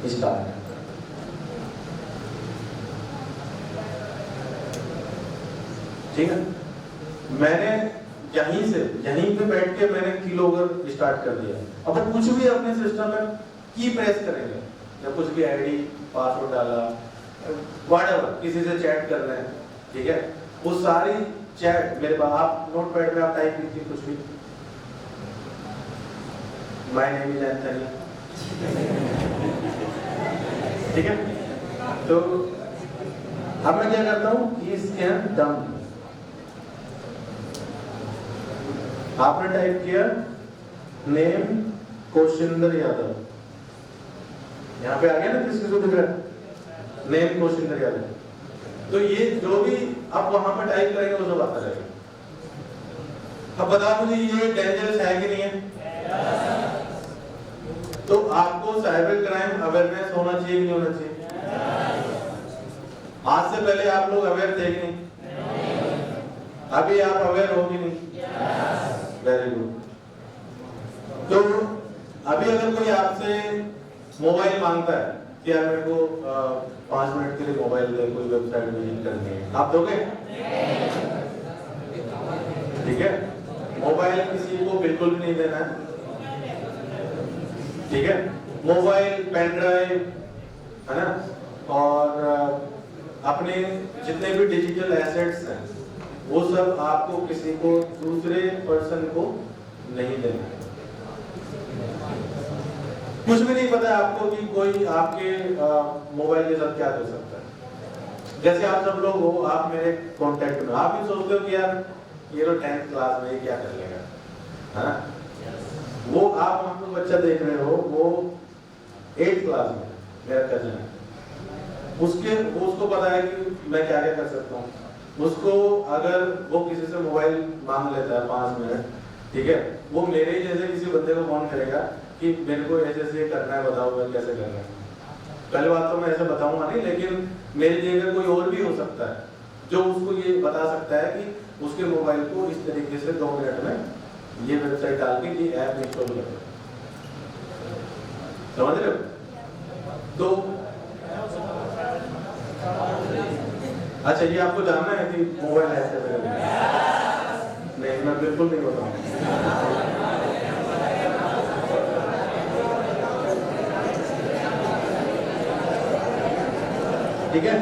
B: स्टार्ट। ठीक है, मैंने यहीं पे बैठ के मैंने की लॉगर स्टार्ट कर दिया। अब कुछ भी अपने सिस्टम में की प्रेस करेंगे या कुछ भी आईडी पासवर्ड डाला, व्हाटएवर, किसी से चैट कर रहे हैं, ठीक है, वो सारी चैट मेरे पास, आप नोटपैड में आप टाइप कीजिए कुछ भी, माय नेम इज एंथनी, ठीक है। तो अब मैं क्या करता हूँ, की स्कैन डन, आपने टाइप किया नेम कौशिंदर यादव, यहाँ पे आ गया ना, किसकी को दिख रहा है नेम कौशिंदर यादव। तो ये जो भी आप वहां पे टाइप करेंगे वो सब आता रहेगा। अब बताओ मुझे ये डेंजरस है कि नहीं है? तो आपको साइबर क्राइम अवेयरनेस होना चाहिए कि नहीं होना चाहिए? आज से पहले आप लोग अवेयर थे कि नहीं? अभी आप अवेयर हो कि नहीं? Very good. तो अभी अगर कोई आपसे मोबाइल मांगता है कि यार मेरे को 5 मिनट के लिए मोबाइल दे, कोई वेबसाइट विजिट करनी है, आप दोगे? ठीक है, मोबाइल किसी को बिल्कुल भी नहीं देना है। ठीक है, मोबाइल, पेन ड्राइव, है ना, और अपने जितने भी डिजिटल एसेट्स हैं वो सब आपको किसी को, दूसरे पर्सन को नहीं देना। कुछ भी नहीं पता आपको कि कोई आपके मोबाइल के साथ क्या कर सकता है। जैसे आप सब लोग हो, आप मेरे कांटेक्ट में, आप भी सोचते हो कि यार ये तो 10th क्लास में क्या कर लेगा, है ना। वो आप हम लोग बच्चा देख रहे हो, वो 8th क्लास में, मेरा कजन है, उसको पता है कि मैं क्या क्या कर सकता हूँ। उसको अगर वो किसी से मोबाइल मांग लेता है 5 मिनट, ठीक है, वो मेरे ही जैसे किसी बंदे को फोन करेगा कि मेरे को ऐसे ऐसे करना है, बताओ मैं कैसे करना है। पहले बात तो मैं ऐसे बताऊंगा नहीं, लेकिन मेरी जगह कोई और भी हो सकता है जो उसको ये बता सकता है कि उसके मोबाइल को इस तरीके से 2 मिनट में ये वेबसाइट डाल के ये ऐप इंस्टॉल कर, समझ रहे हो? तो अच्छा, ये आपको जानना है कि मोबाइल ऐसे करना है? नहीं, मैं बिल्कुल नहीं बताऊंगा। ठीक है,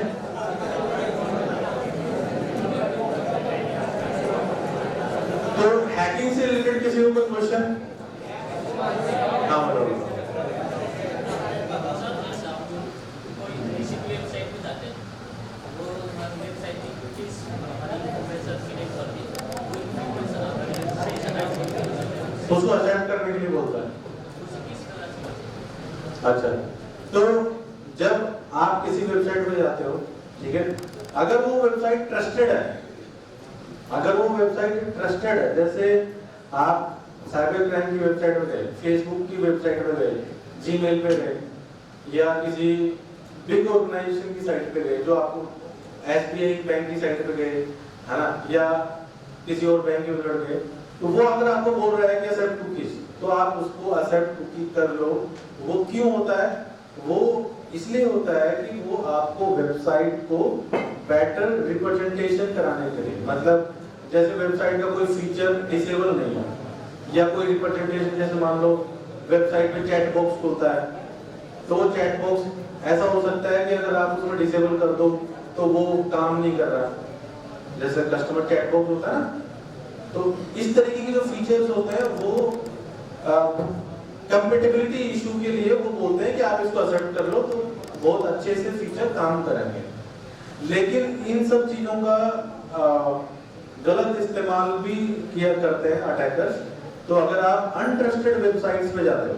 B: तो हैकिंग से रिलेटेड किसी को कोई क्वेश्चन? हाँ बोलो। उसको असेप्ट करने के लिए बोलता है। अच्छा, तो जब आप किसी वेबसाइट पे जाते हो, ठीक है, अगर वो वेबसाइट ट्रस्टेड है, जैसे आप साइबर क्राइम की वेबसाइट पे गए, फेसबुक की वेबसाइट पे गए, जीमेल पे गए, या किसी बिग ऑर्गेनाइजेशन की साइट पे गए, जो आपको एसबीआई बैंक की साइट पे गए, है ना, या किसी और बैंक की वेबसाइट गए, तो वो अगर आपको बोल रहा है कि एक्सेप्ट कुकीज, तो आप उसको एक्सेप्ट कुकी कर लो। वो क्यों होता है? वो इसलिए होता है कि वो आपको वेबसाइट को बेटर रिप्रेजेंटेशन कराने के लिए, मतलब जैसे वेबसाइट का कोई फीचर डिसेबल नहीं है, या कोई रिप्रेजेंटेशन, जैसे मान लो वेबसाइट में चैट बॉक्स खुलता है, तो वो चैट बॉक्स ऐसा हो सकता है कि अगर आप उसमें डिसेबल कर दो तो वो काम नहीं कर रहा, जैसे कस्टमर चैट बॉक्स होता है ना। तो इस तरीके के जो फीचर्स होते हैं वो कंपैटिबिलिटी इशू के लिए वो बोलते हैं कि आप इसको एक्सेप्ट कर लो, तो बहुत अच्छे से फीचर काम करेंगे। लेकिन इन सब चीजों का गलत इस्तेमाल भी किया करते हैं अटैकर्स। तो अगर आप अनट्रस्टेड वेबसाइट्स पे जाते हो,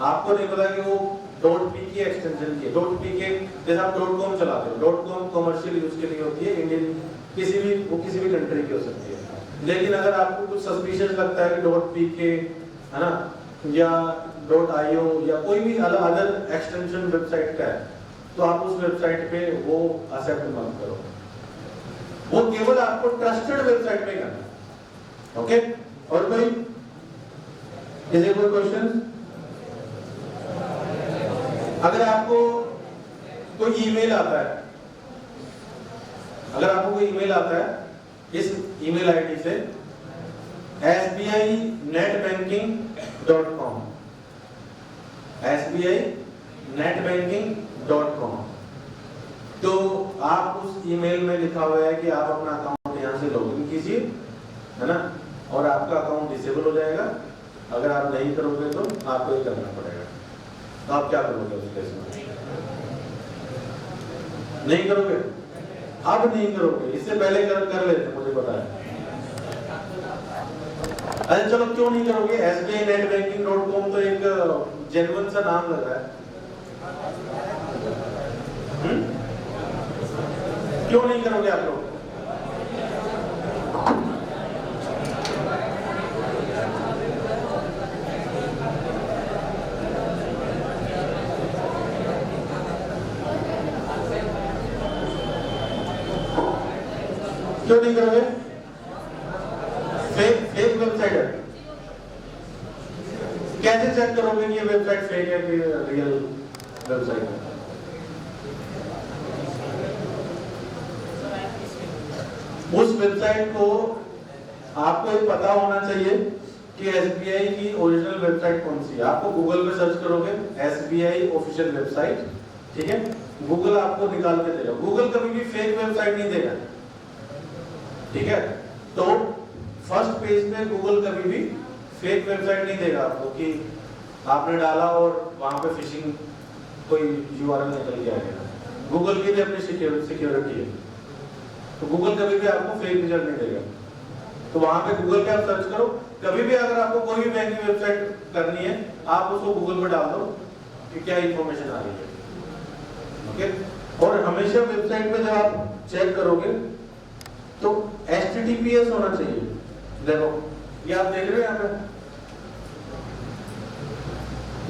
B: आपको नहीं पता कि वो .pk एक्सटेंशन की, .pk जैसे आप .com चलाते हो, .com कमर्शियल यूज के लिए होती है, इंडियन किसी भी कंट्री की हो सकती है। लेकिन अगर आपको कुछ सस्पिशियस लगता है कि .pk, है ना, या .io या कोई भी अदर एक्सटेंशन वेबसाइट का है, तो आप उस वेबसाइट पे वो एक्सेप्ट मत करो। वो केवल आपको ट्रस्टेड वेबसाइट पे करना है। ओके, और कोई किसी कोई क्वेश्चन? अगर आपको कोई ईमेल आता है, इस ईमेल आईडी से sbi.netbanking.com, तो आप उस ईमेल में लिखा हुआ है कि आप अपना अकाउंट यहाँ से लॉगिन कीजिए, है ना, और आपका अकाउंट डिसेबल हो जाएगा। अगर आप नहीं करोगे तो आपको ये करना पड़ेगा। तो आप क्या करोगे उस केस में? नहीं करोगे? अब नहीं करोगे, इससे पहले कर लेते, मुझे पता है। अच्छा चलो, क्यों नहीं करोगे? sbi.netbanking.com तो एक जेन्युइन सा नाम लग रहा है, क्यों नहीं करोगे आप लोग? क्यों नहीं करोगे? फेक वेबसाइट है। कैसे चेक करोगे? करोगे कि ये वेबसाइट फेक है कि रियल वेबसाइट है? उस वेबसाइट को आपको ये पता होना चाहिए कि एसबीआई की ओरिजिनल वेबसाइट कौन सी है। आपको गूगल पे सर्च करोगे एसबीआई ऑफिशियल वेबसाइट, ठीक है, गूगल आपको निकाल के देगा। गूगल कभी भी फेक वेबसाइट नहीं देगा, ठीक है। तो फर्स्ट पेज पे गूगल कभी भी फेक वेबसाइट नहीं देगा आपको कि आपने डाला और वहां पे फिशिंग कोई यूआरएल निकल के आएगा। गूगल की भी अपनी सिक्योरिटी है, तो गूगल कभी भी आपको फेक रिजल्ट नहीं देगा। तो वहां पे गूगल पे आप सर्च करो, कभी भी अगर आपको कोई भी बैंक की वेबसाइट करनी है आप उसको गूगल पे डाल दो कि क्या इंफॉर्मेशन आ रही है, ओके। और हमेशा वेबसाइट पे जब आप चेक करोगे तो HTTPS होना चाहिए। देखो ये आप देख रहे हो यहाँ पे,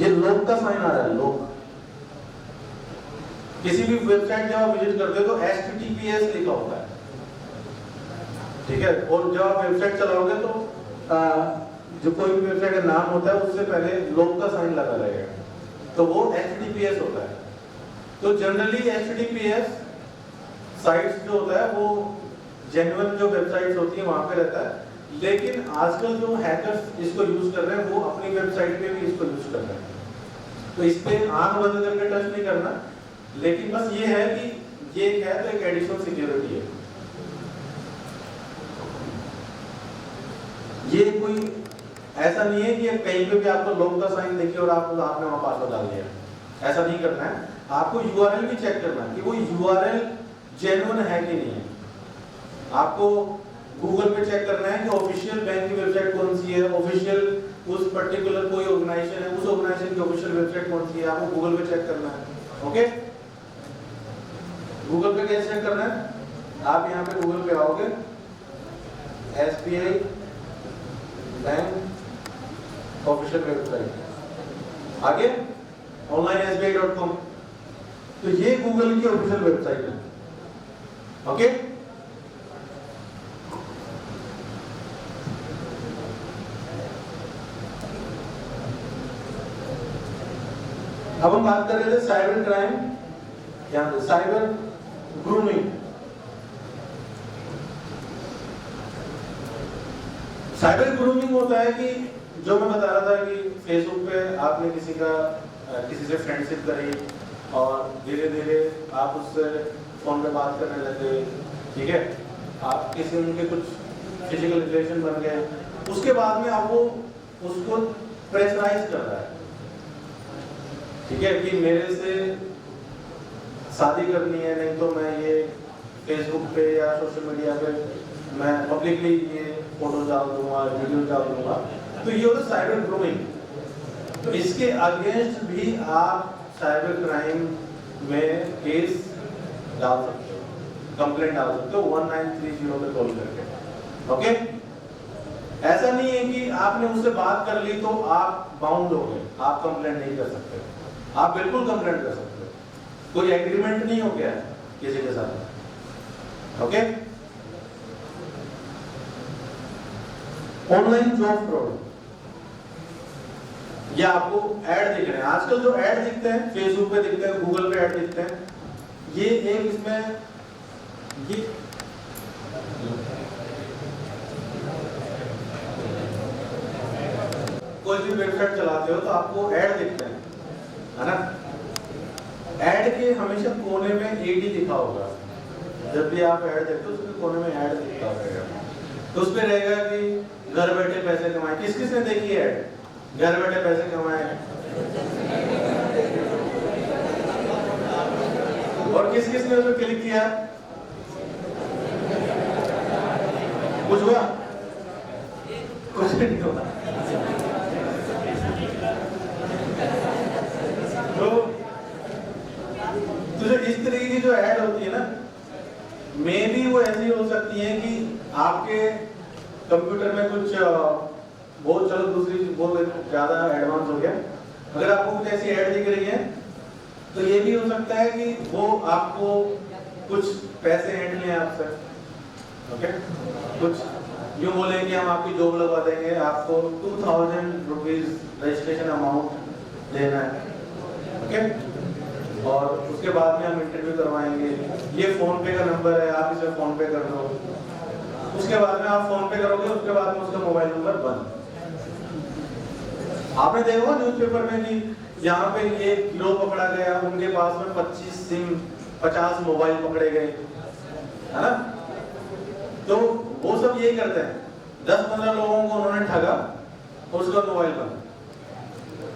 B: ये लोग का साइन आ रहा है, लोग। किसी भी वेबसाइट जब आप विजिट करते हो तो HTTPS लिखा होता है, ठीक है। और जब आप वेबसाइट चलाओगे तो जो कोई भी वेबसाइट का नाम होता है उससे पहले लोग का साइन लगा रहेगा, तो वो HTTPS होता है। तो जनरली HTTPS साइट्स जो होता है वो जेन्युइन जो वेबसाइट्स होती है वहां पे रहता है। लेकिन आजकल जो हैकर्स इसको यूज कर रहे हैं वो अपनी वेबसाइट पे भी इसको यूज कर रहे हैं, तो इस पे आंख बंद करके टच नहीं करना। लेकिन बस ये है कि ये है तो एक एडिशनल सिक्योरिटी है। ये कोई ऐसा नहीं है कि कहीं पे भी आपको लोग का साइन देखिए और आपने वहां पासवर्ड डाल दिया, ऐसा नहीं करना है। आपको यूआरएल भी चेक करना है कि वो यूआरएल जेन्युइन है कि नहीं है। आपको गूगल पे चेक करना है कि ऑफिशियल बैंक की वेबसाइट कौन सी है, ऑफिशियल उस पर्टिकुलर कोई ऑर्गेनाइजेशन है, उस ऑर्गेनाइजेशन की ऑफिशियल वेबसाइट कौन सी है, आपको गूगल पे चेक करना है, ओके। गूगल पे कैसे चेक करना है? आप यहाँ पे गूगल पे आओगे, एसबीआई बैंक ऑफिशियल वेबसाइट, आगे onlinesbi.com, तो ये गूगल की ऑफिशियल वेबसाइट है, ओके। अब हम बात कर रहे थे साइबर क्राइम, यहाँ पे साइबर ग्रूमिंग। साइबर ग्रूमिंग होता है कि जो मैं बता रहा था कि फेसबुक पे आपने किसी से फ्रेंडशिप करी और धीरे धीरे आप उससे फोन पे बात करने लगे, ठीक है, आप किसी उनके कुछ फिजिकल रिलेशन बन गए, उसके बाद में आप वो उसको प्रेशराइज कर रहा है, ठीक है, कि मेरे से शादी करनी है, नहीं तो मैं ये फेसबुक पे या सोशल मीडिया पे मैं पब्लिकली ये फोटो डाल दूंगा, वीडियो डाल दूंगा। तो ये होता है साइबर ग्रूमिंग। तो इसके अगेंस्ट भी आप साइबर क्राइम में केस डाल सकते हो, कंप्लेंट डाल सकते हो 1930 पे कॉल करके, ओके। ऐसा नहीं है कि आपने उससे बात कर ली तो आप बाउंड हो गए, आप कंप्लेंट नहीं कर सकते, आप बिल्कुल कंप्लेंट कर सकते हो, कोई एग्रीमेंट नहीं हो गया किसी के साथ, ओके। ऑनलाइन जॉब फ्रॉड, ये आपको ऐड दिख रहे हैं, आजकल जो ऐड दिखते हैं फेसबुक पे दिखते हैं, गूगल पे ऐड दिखते हैं, ये एक इसमें ये कोई भी वेबसाइट चलाते हो तो आपको ऐड दिखते हैं, है ना। ऐड के हमेशा कोने में एडी लिखा होगा, जब भी आप ऐड देखते हो उसके कोने में ऐड दिखता होगा, तो उस पे रहेगा कि घर बैठे पैसे कमाए। किस किस ने देखी है ऐड, घर बैठे पैसे कमाए, और किस किस ने उस पर क्लिक किया, कुछ हुआ? कुछ नहीं हुआ। तो जो इस तरीके की जो ऐड होती है ना, मे भी वो ऐसी हो सकती है कि आपके कंप्यूटर में कुछ बहुत, चलो दूसरी बहुत ज्यादा एडवांस हो गया, अगर आपको कुछ ऐसी ऐड दिख रही है तो ये भी हो सकता है कि वो आपको कुछ पैसे ऐड लें आपसे, ओके। कुछ यूँ बोले कि हम आपकी जॉब लगवा देंगे, आपको 2000 रुपीज रजिस्ट्रेशन अमाउंट देना है, ओके। और उसके बाद में हम इंटरव्यू करवाएंगे। ये फोन पे का नंबर है, आप इसे फोन पे कर दो। उसके बाद में आप फोन पे करोगे, उसके बाद में उसका मोबाइल नंबर बंद। आपने देखा होगा न्यूज़पेपर में कि यहाँ पे ये गिरोह पकड़ा गया, उनके पास में 25 सिम 50 मोबाइल पकड़े गए, है ना। तो वो सब यही करते हैं, 10-15 लोगों को उन्होंने ठगा और उसका मोबाइल बंद।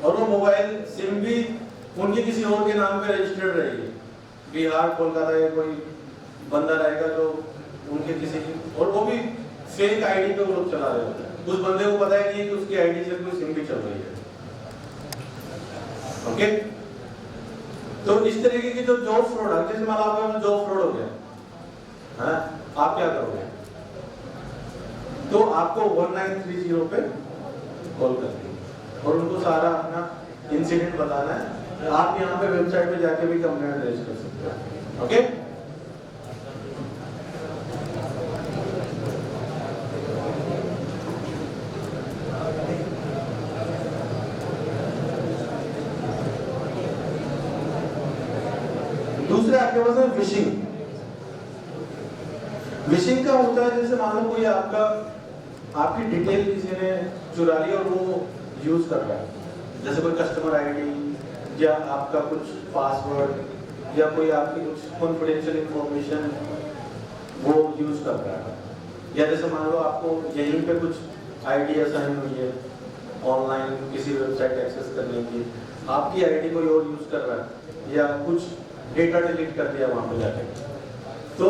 B: और वो मोबाइल सिम भी उनके किसी और के नाम पे रजिस्टर्ड रहेगी। बिहार कोलकाता या कोई बंदा रहेगा जो उनके किसी की, और वो भी फेक आईडी पे वो लोग चला रहे होते हैं। उस बंदे को पता ही नहीं है कि उसकी आईडी से कोई सिम भी चल रही है, ओके। तो इस तरीके की जो जॉब फ्रॉड है, जैसे मान लो आपका जॉब फ्रॉड हो गया, है, आप क्या करोगे? तो आपको 1930 पे कॉल करनी और उनको सारा अपना इंसिडेंट बताना है। आप यहाँ पे वेबसाइट पे जाके भी कंप्लेंट रेज कर सकते हो, ओके। दूसरे आपके पास है फिशिंग। फिशिंग का होता है जैसे मान लो कोई आपकी डिटेल किसी ने चुरा ली और वो यूज कर रहा है, जैसे कोई कस्टमर आईडी या आपका कुछ पासवर्ड या कोई आपकी कुछ कॉन्फिडेंशियल इंफॉर्मेशन वो यूज कर रहा है। या जैसे मान लो आपको यहीं पे कुछ आईडी असाइन हुई है ऑनलाइन किसी वेबसाइट एक्सेस करने की, आपकी आईडी कोई और यूज कर रहा है या कुछ डेटा डिलीट कर दिया वहां पे जाके, तो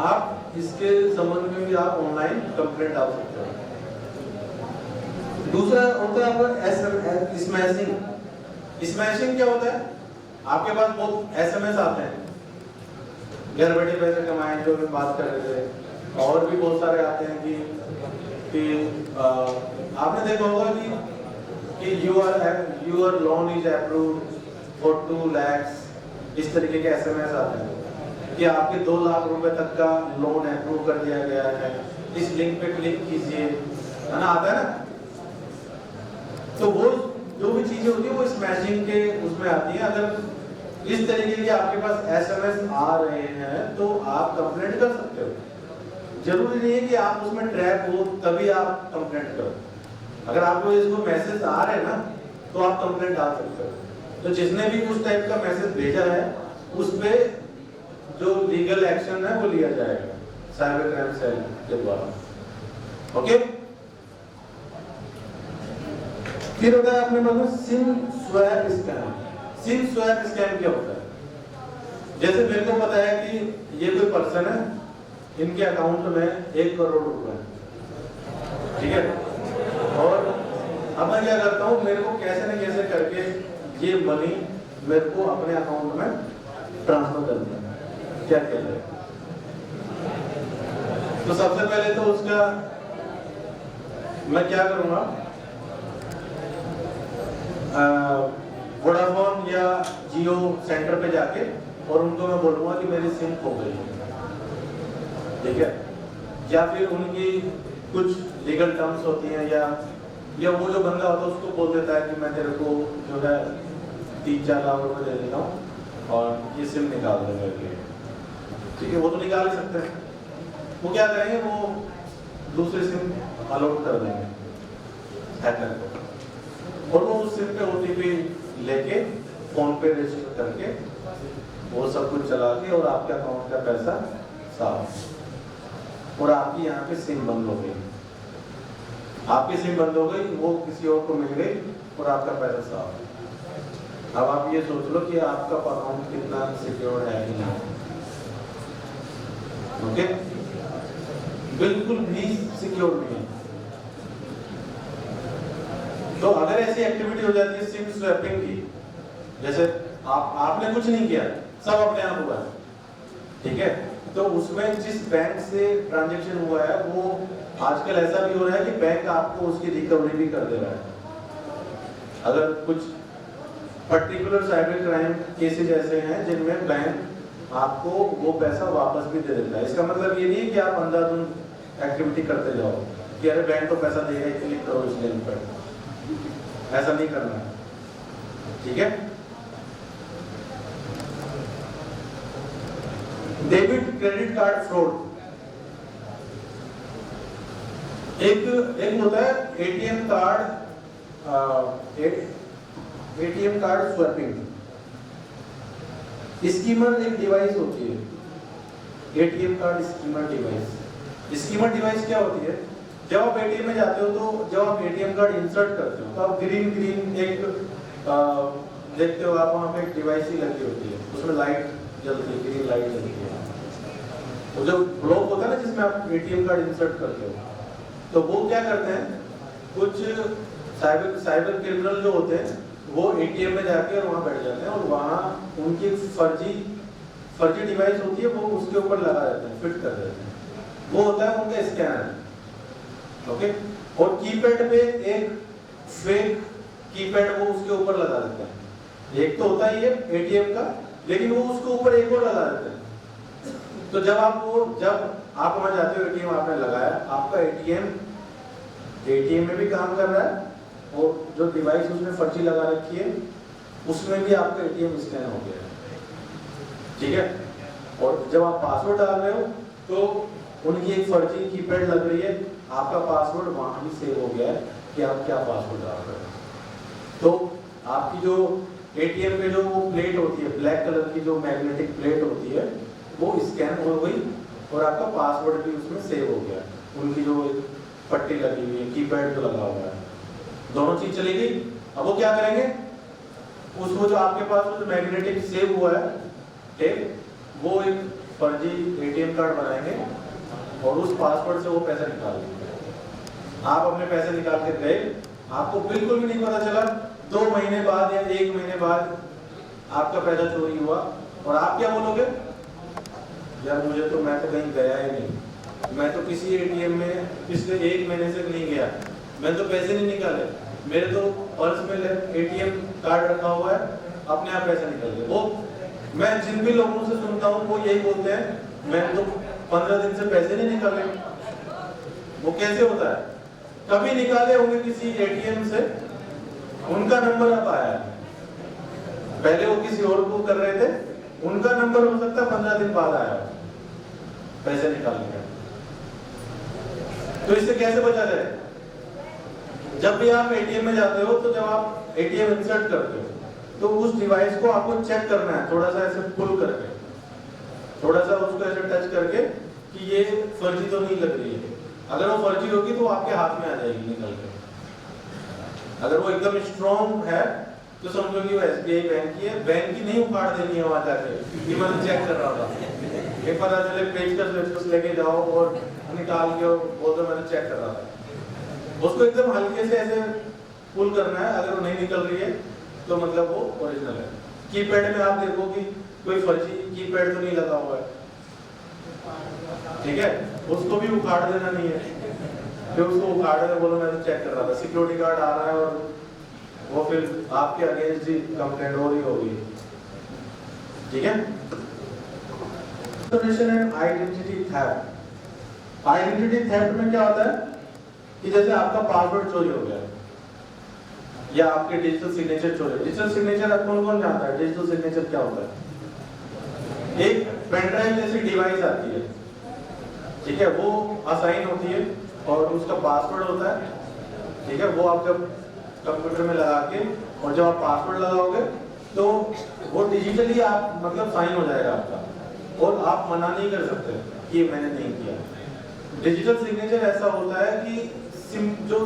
B: आप इसके संबंध में भी आप ऑनलाइन कंप्लेंट डाल सकते हो। दूसरा होता है आपका स्मैशिंग। स्मैशिंग क्या होता है? आपके पास बहुत एसएमएस आते हैं, घर बैठे पैसे कमाएं जो हम बात कर रहे थे, और भी बहुत सारे आते हैं कि आपने देखा होगा कि your loan is approved for 2 lakh, इस तरीके के एसएमएस आते हैं कि आपके 2 लाख रुपए तक का लोन अप्रूव कर दिया गया है, इस लिंक पे क्लिक कीजिए, है ना, आता है ना। तो वो जो भी चीजें होती है वो स्मैशिंग के उसमें आती है। अगर इस तरीके के आपके पास एसएमएस आ रहे हैं तो आप कंप्लेंट कर सकते हो। जरूरी नहीं है कि आप उसमें ट्रैप हो तभी आप कंप्लेंट करो। अगर आपको इसको मैसेज आ रहे हैं ना तो आप कंप्लेंट डाल सकते हो। तो जिसने भी उस टाइप का मैसेज भेजा है उस पे जो लीगल एक्शन है वो लिया जाएगा साइबर क्राइम सेल के द्वारा, ओके। फिर होता है अपने पास SIM swap scam. SIM swap scam क्या होता है? जैसे मेरे को पता है कि ये कोई पर्सन है, इनके अकाउंट में 1 करोड़ रुपए, ठीक है, और अब मैं क्या करता हूँ, मेरे को कैसे न कैसे करके ये मनी मेरे को अपने अकाउंट में ट्रांसफर कर दिया, क्या कहते हैं। तो सबसे पहले तो उसका मैं क्या करूंगा, वोडाफोन या जियो सेंटर पे जाके और उनको मैं बोलूंगा कि मेरी सिम खो गई है, ठीक है। या फिर उनकी कुछ लीगल टर्म्स होती हैं या वो जो बंदा होता है उसको बोल देता है कि मैं तेरे को जो है 3-4 लाख रुपए दे देता हूँ और ये सिम निकाल दे मेरे लिए, ठीक है। वो तो निकाल ही सकते हैं। वो क्या करेंगे, वो दूसरी सिम अलॉट कर देंगे हैकर को, और वो उस सिम पे ओटीपी लेके फोन पे रजिस्टर करके वो सब कुछ चला के और आपके अकाउंट का पैसा साफ, और आपकी यहाँ पे सिम बंद हो गई। आपकी सिम बंद हो गई, वो किसी और को मिल गई और आपका पैसा साफ। अब आप ये सोच लो कि आपका अकाउंट कितना सिक्योर है कि नहीं, ओके। बिल्कुल भी सिक्योर नहीं है। तो अगर ऐसी एक्टिविटी हो जाती है सिम स्वैपिंग की, जैसे आपने कुछ नहीं किया, सब अपने आप हुआ है, ठीक है, तो उसमें जिस बैंक से ट्रांजैक्शन हुआ है वो आजकल ऐसा भी हो रहा है कि बैंक आपको उसकी रिकवरी भी कर दे रहा है। अगर कुछ पर्टिकुलर साइबर क्राइम केसेस ऐसे हैं जिनमें बैंक आपको वो पैसा वापस भी दे देता है। इसका मतलब ये नहीं है कि आप अंधाधुंध एक्टिविटी करते जाओ कि अरे बैंक तो पैसा देगा, क्लिक करो इस लिंक पर, ऐसा नहीं करना है। ठीक है। डेबिट क्रेडिट कार्ड फ्रॉड, एक होता है एटीएम कार्ड स्वैपिंग। स्कीमर एक डिवाइस होती है, ATM card schemer device. Schemer device क्या होती है? जब आप एटीएम में जाते हो तो जब आप एटीएम कार्ड इंसर्ट करते हो तो आप ग्रीन एक देखते हो, आप वहाँ पे एक डिवाइस ही लगी होती है, उसमें लाइट जलती है, ग्रीन लाइट जलती है। वो जो ब्लॉक होता है ना जिसमें आप एटीएम कार्ड इंसर्ट करते हो, तो वो क्या करते हैं, कुछ साइबर क्रिमिनल जो होते हैं वो एटीएम में जाके और वहाँ बैठ जाते हैं और वहाँ उनकी फर्जी डिवाइस होती है, वो उसके ऊपर लगा देते हैं, फिट कर देते हैं। वो होता है उनका स्कैनर, ओके। और कीपैड पे एक फेक कीपैड वो उसके ऊपर लगा देते हैं। एक तो होता ही है एटीएम का, लेकिन वो उसके ऊपर एक और लगा देते हैं। तो जब आप वहां जाते हो, एटीएम आपने लगाया, आपका एटीएम में भी काम कर रहा है और जो डिवाइस उसमें फर्जी लगा रखी है उसमें भी आपका एटीएम स्कैन हो गया है, ठीक है। और जब आप पासवर्ड डाल रहे हो तो उनकी एक फर्जी कीपैड लग रही है, आपका पासवर्ड वहां ही सेव हो गया है कि आप क्या पासवर्ड डाल रहे हो। तो आपकी जो एटीएम पे जो वो प्लेट होती है, ब्लैक कलर की जो मैग्नेटिक प्लेट होती है, वो स्कैन हो गई और आपका पासवर्ड भी उसमें सेव हो गया। उनकी जो पट्टी लगी हुई है, कीपैड जो लगा हुआ है, दोनों चीज चली गई। अब वो क्या करेंगे, उसको जो आपके पास जो मैग्नेटिक सेव हुआ है टेप, वो एक फर्जी एटीएम कार्ड बनाएंगे और उस पासवर्ड से वो पैसा निकाल लेंगे। आप अपने पैसे निकाल के गए, आपको बिल्कुल भी नहीं पता चला, 2 महीने बाद या 1 महीने बाद आपका पैसा चोरी हुआ और आप क्या बोलोगे, यार मैं तो कहीं गया ही नहीं, मैं तो किसी एटीएम में पिछले 1 महीने से नहीं गया, मैंने तो पैसे नहीं निकाले, मेरे तो पर्स में एटीएम कार्ड रखा हुआ है, अपने आप पैसे निकल गए। वो मैं जिन भी लोगों से सुनता हूँ वो यही बोलते हैं, मैंने तो 15 दिन से पैसे नहीं निकाले। वो कैसे होता है? कभी निकाले होंगे किसी एटीएम से, उनका नंबर अब आया है, पहले वो किसी और को कर रहे थे, उनका नंबर हो सकता है 15 दिन बाद आया पैसे निकालने का। तो इससे कैसे बचा जाए? जब भी आप एटीएम में जाते हो तो जब आप एटीएम इंसर्ट करते हो तो उस डिवाइस को आपको चेक करना है, थोड़ा सा ऐसे पुल करके, थोड़ा सा उसको ऐसे टच करके कि ये फर्जी तो नहीं लग रही है। अगर वो फर्जी होगी तो आपके हाथ में आ जाएगी निकल के। अगर वो एकदम स्ट्रॉन्ग है तो समझो कि वो एसबीआई बैंक की है, बैंक की नहीं उखाड़ देनी है वहां जाके, ये मैं चेक कर रहा था, एक पता चले पेचकस लेके जाओ और निकाल के वो तो मैंने चेक कर रहा था। उसको एकदम हल्के से ऐसे पुल करना है, अगर वो नहीं निकल रही है तो मतलब वो ओरिजिनल है। कीपैड में आप देखो कि कोई फर्जी कीपैड तो नहीं लगा हुआ है, ठीक है, उसको भी उखाड़ देना नहीं है। फिर उसको उखाड़ देना, बोलो मैं तो चेक कर रहा था, सिक्योरिटी गार्ड आ रहा है और वो फिर आपके अगेंस्ट ही कंप्लेंट हो रही होगी, ठीक है। आइडेंटिटी थेफ्ट, आइडेंटिटी थेफ्ट में क्या होता है कि जैसे आपका पासवर्ड चोरी हो गया या आपके डिजिटल सिग्नेचर चोरी। डिजिटल सिग्नेचर कौन कौन जानता है? डिजिटल सिग्नेचर क्या होता है? एक पेनड्राइव जैसी डिवाइस आती है, ठीक है, वो असाइन होती है और उसका पासवर्ड होता है, ठीक है। वो आप जब कंप्यूटर में लगा के और जब आप पासवर्ड लगाओगे तो वो डिजिटली आप मतलब साइन हो जाएगा आपका, और आप मना नहीं कर सकते कि मैंने नहीं किया। डिजिटल सिग्नेचर ऐसा होता है कि जो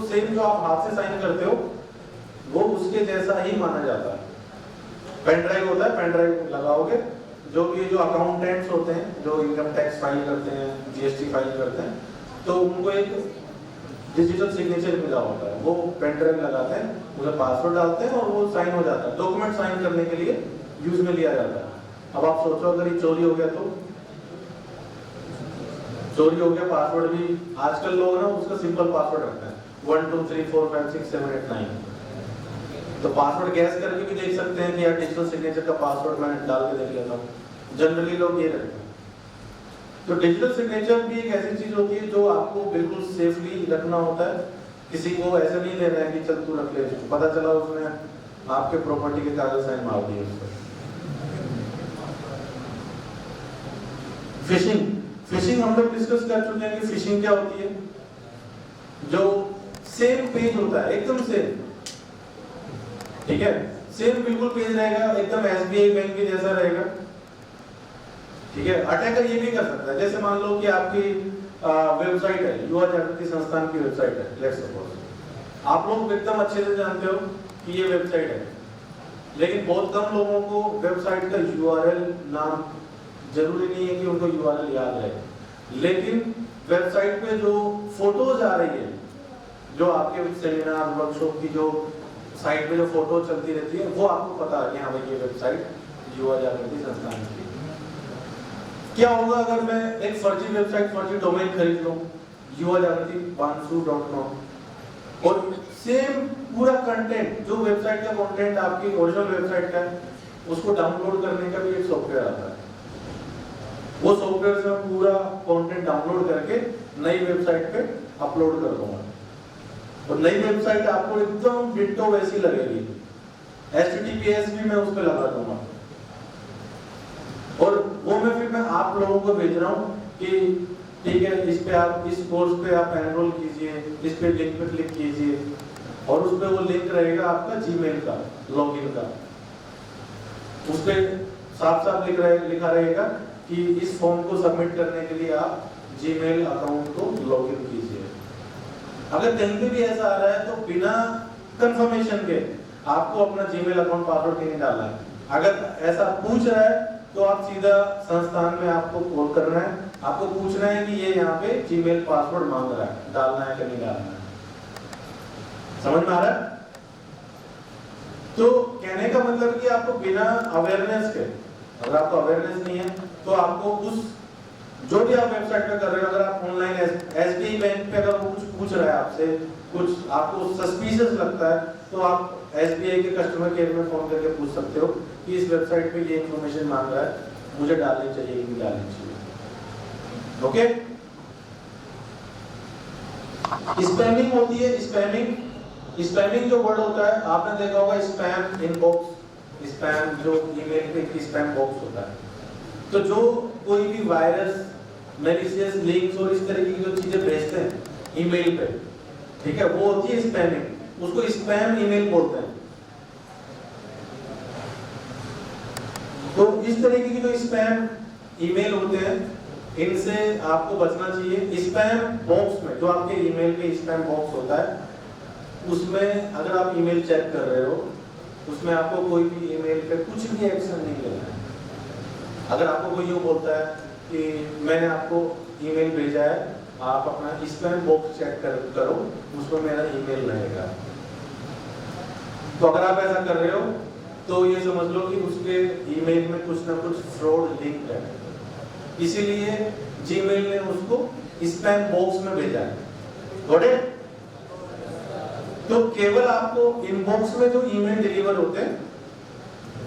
B: आप हाथ से साइन करते हो वो उसके जैसा ही माना जाता है। पेन ड्राइव होता है, पेन ड्राइव लगाओगे, जो भी जो अकाउंटेंट्स होते हैं जो इनकम टैक्स फाइल करते हैं, जीएसटी फाइल करते हैं, तो उनको एक डिजिटल सिग्नेचर मिला होता है, वो पेन ड्राइव लगाते हैं, उसमें पासवर्ड डालते हैं और वो साइन हो जाता है। डॉक्यूमेंट साइन करने के लिए यूज में लिया जाता है। अब आप सोचो अगर ये चोरी हो गया तो चोरी हो गया, पासवर्ड भी आजकल लोग ना उसका सिंपल पासवर्ड रखते हैं 1 2 3 4 5 6 7 8 9, तो पासवर्ड गैस करके भी देख सकते हैं कि यार डिजिटल सिग्नेचर का पासवर्ड मैंने डाल के देख लेता हूँ, जनरली लोग ये रखते हैं। तो डिजिटल सिग्नेचर भी एक ऐसी चीज होती है जो आपको बिल्कुल सेफली रखना होता है, किसी को ऐसा नहीं देना है कि चल तू रख ले, पता चला उसने आपके प्रॉपर्टी के कागज साइन मार दिए उस पर। फिशिंग, फिशिंग हम लोग डिस्कस कर चुके हैं कि फिशिंग क्या होती है। जो सेम पेज होता है, एकदम सेम, ठीक है, सेम बिल्कुल पेज रहेगा, एकदम एसबीआई बैंक के जैसा रहेगा, ठीक है। अटैकर ये भी कर सकता है, जैसे मान लो कि आपकी वेबसाइट है, युवा जागृति संस्थान की वेबसाइट है, लेट्स सपोज, आप लोग एकदम अच्छे से जानते हो कि ये वेबसाइट है, लेकिन बहुत कम लोगों को वेबसाइट का यूआरएल नाम, जरूरी नहीं है कि उनको यूआरएल याद रहे, लेकिन वेबसाइट पे जो फोटोज आ रही है, जो आपके सेमिनार वर्कशॉप की जो साइट पे जो फोटो चलती रहती है, वो आपको पता है कि हाँ भाई ये वेबसाइट युवा जागृति संस्थान की। क्या होगा अगर मैं एक फर्जी वेबसाइट, फर्जी डोमेन खरीद लूं, युवा जागृति banshu.com, और सेम पूरा कंटेंट, जो वेबसाइट का कंटेंट आपकी ओरिजिनल वेबसाइट का है, उसको डाउनलोड करने का भी एक सॉफ्टवेयर आता है। वो सॉफ्टवेयर से मैं पूरा कंटेंट डाउनलोड करके नई वेबसाइट पे अपलोड कर दूंगा, और नई वेबसाइट आपको एकदम डिट्टो वैसी लगेगी, HTTPS भी मैं उस पर लगा दूंगा, और वो मैं आप लोगों को भेज रहा हूँ कि ठीक है, इस पे आप, इस कोर्स पे आप एनरोल कीजिए, इस पे लिंक पे क्लिक कीजिए, और उस पे वो लिंक रहेगा आपका जीमेल का, लॉगिन का, उस पे साफ साफ लिखा रहेगा कि इस फॉर्म को सबमिट करने के लिए आप जीमेल अकाउंट को लॉगिन कीजिए। अगर कहीं पे भी ऐसा आ रहा है तो बिना कंफर्मेशन के आपको अपना जीमेल अकाउंट पासवर्ड नहीं डालना है। अगर ऐसा पूछ रहा है तो आप सीधा संस्थान में आपको कॉल करना है, आपको पूछना है कि ये यहाँ पे जीमेल पासवर्ड मांग रहा है, डालना है कि नहीं डालना है। समझ में आ रहा है? तो कहने का मतलब कि आपको बिना अवेयरनेस के, अगर आपको अवेयरनेस नहीं है तो आपको उस जो भी आप वेबसाइट पे कर रहे हो, अगर आप ऑनलाइन एसबीआई बैंक पे अगर वो कुछ पूछ रहा है आपसे, कुछ आपको सस्पिशियस लगता है, तो आप एसबीआई के कस्टमर केयर में फोन करके पूछ सकते हो कि इस वेबसाइट पे ये इंफॉर्मेशन मांग रहा है, मुझे डालनी चाहिए कि नहीं डालनी चाहिए। ओके, स्पैमिंग होती है, स्पैमिंग जो वर्ड होता है आपने देखा होगा, स्पैम इनबॉक्स, स्पैम जो ईमेल पे स्पैम बॉक्स होता है, तो जो कोई भी वायरस, मैलिशियस लिंक्स और इस तरीके की जो चीजें भेजते हैं ईमेल पे, ठीक है, वो होती है स्पैमिंग, उसको स्पैम ईमेल बोलते हैं। तो इस तरीके की जो स्पैम ईमेल होते हैं, इनसे आपको बचना चाहिए। स्पैम बॉक्स में, जो आपके ईमेल पे स्पैम बॉक्स होता है, उसमें अगर आप ईमेल चेक कर रहे हो, उसमें आपको कोई भी ईमेल पे कुछ भी एक्शन नहीं लेना है। अगर आपको कोई यूँ बोलता है कि मैंने आपको ईमेल भेजा है, आप अपना स्पैम बॉक्स चेक करो, उसमें मेरा ईमेल रहेगा, तो अगर आप ऐसा कर रहे हो तो ये समझ लो कि उसके ईमेल में कुछ ना कुछ फ्रॉड लिंक है, इसीलिए जीमेल ने उसको स्पैम बॉक्स में भेजा है। Got it? तो केवल आपको इनबॉक्स में जो ईमेल डिलीवर होते हैं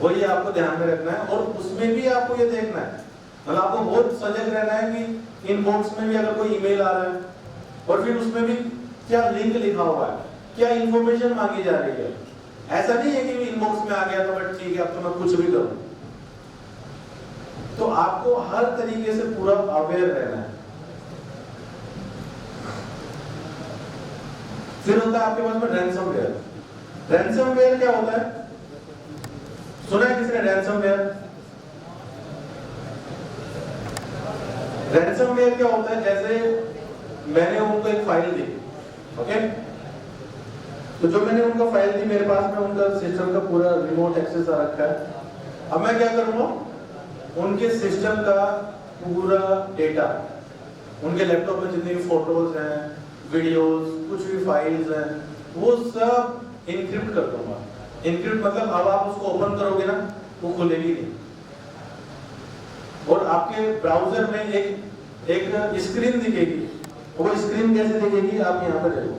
B: वही आपको ध्यान में रखना है, और उसमें भी आपको ये देखना है, मतलब आपको बहुत सजग रहना है कि इनबॉक्स में भी अगर कोई ईमेल आ रहा है और फिर उसमें भी क्या लिंक लिखा हुआ है, क्या इंफॉर्मेशन मांगी जा रही है। ऐसा नहीं है कि इनबॉक्स में आ गया तो बट ठीक है, अब तो मैं कुछ भी करूं। तो आपको हर तरीके से पूरा अवेयर रहना है। फिर होता है आपके पास में रैंसमवेयर। रैंसमवेयर क्या होता है? सुना है किसने रैंसमवेयर? रैंसमवेयर क्या होता है? जैसे मैंने उनको एक फाइल दी, ओके, तो जो मैंने उनको फाइल दी, मेरे पास में उनका सिस्टम का पूरा रिमोट एक्सेस आ रखा है। अब मैं क्या करूंगा, उनके सिस्टम का पूरा डेटा, उनके लैपटॉप में जितने भी फोटोज हैं, वीडियोस, कुछ भी फाइल्स हैं, वो सब इनक्रिप्ट कर दूंगा। इनक्रिप्ट मतलब अब आप उसको ओपन करोगे ना, वो खुलेगी नहीं, और आपके ब्राउजर में एक स्क्रीन दिखेगी। वो स्क्रीन कैसे दिखेगी, आप यहाँ पर देखो।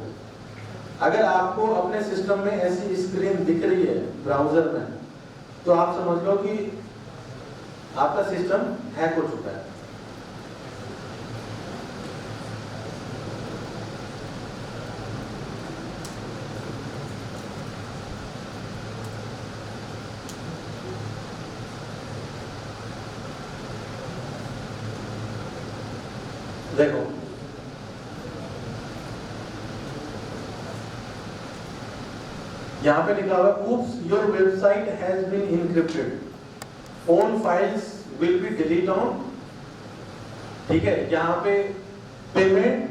B: अगर आपको अपने सिस्टम में ऐसी स्क्रीन दिख रही है ब्राउजर में, तो आप समझ लो कि आपका सिस्टम हैक हो चुका है। देखो यहां पे लिखा हुआ oops your website has been encrypted all files will be delete on, ठीक है। यहां पे पेमेंट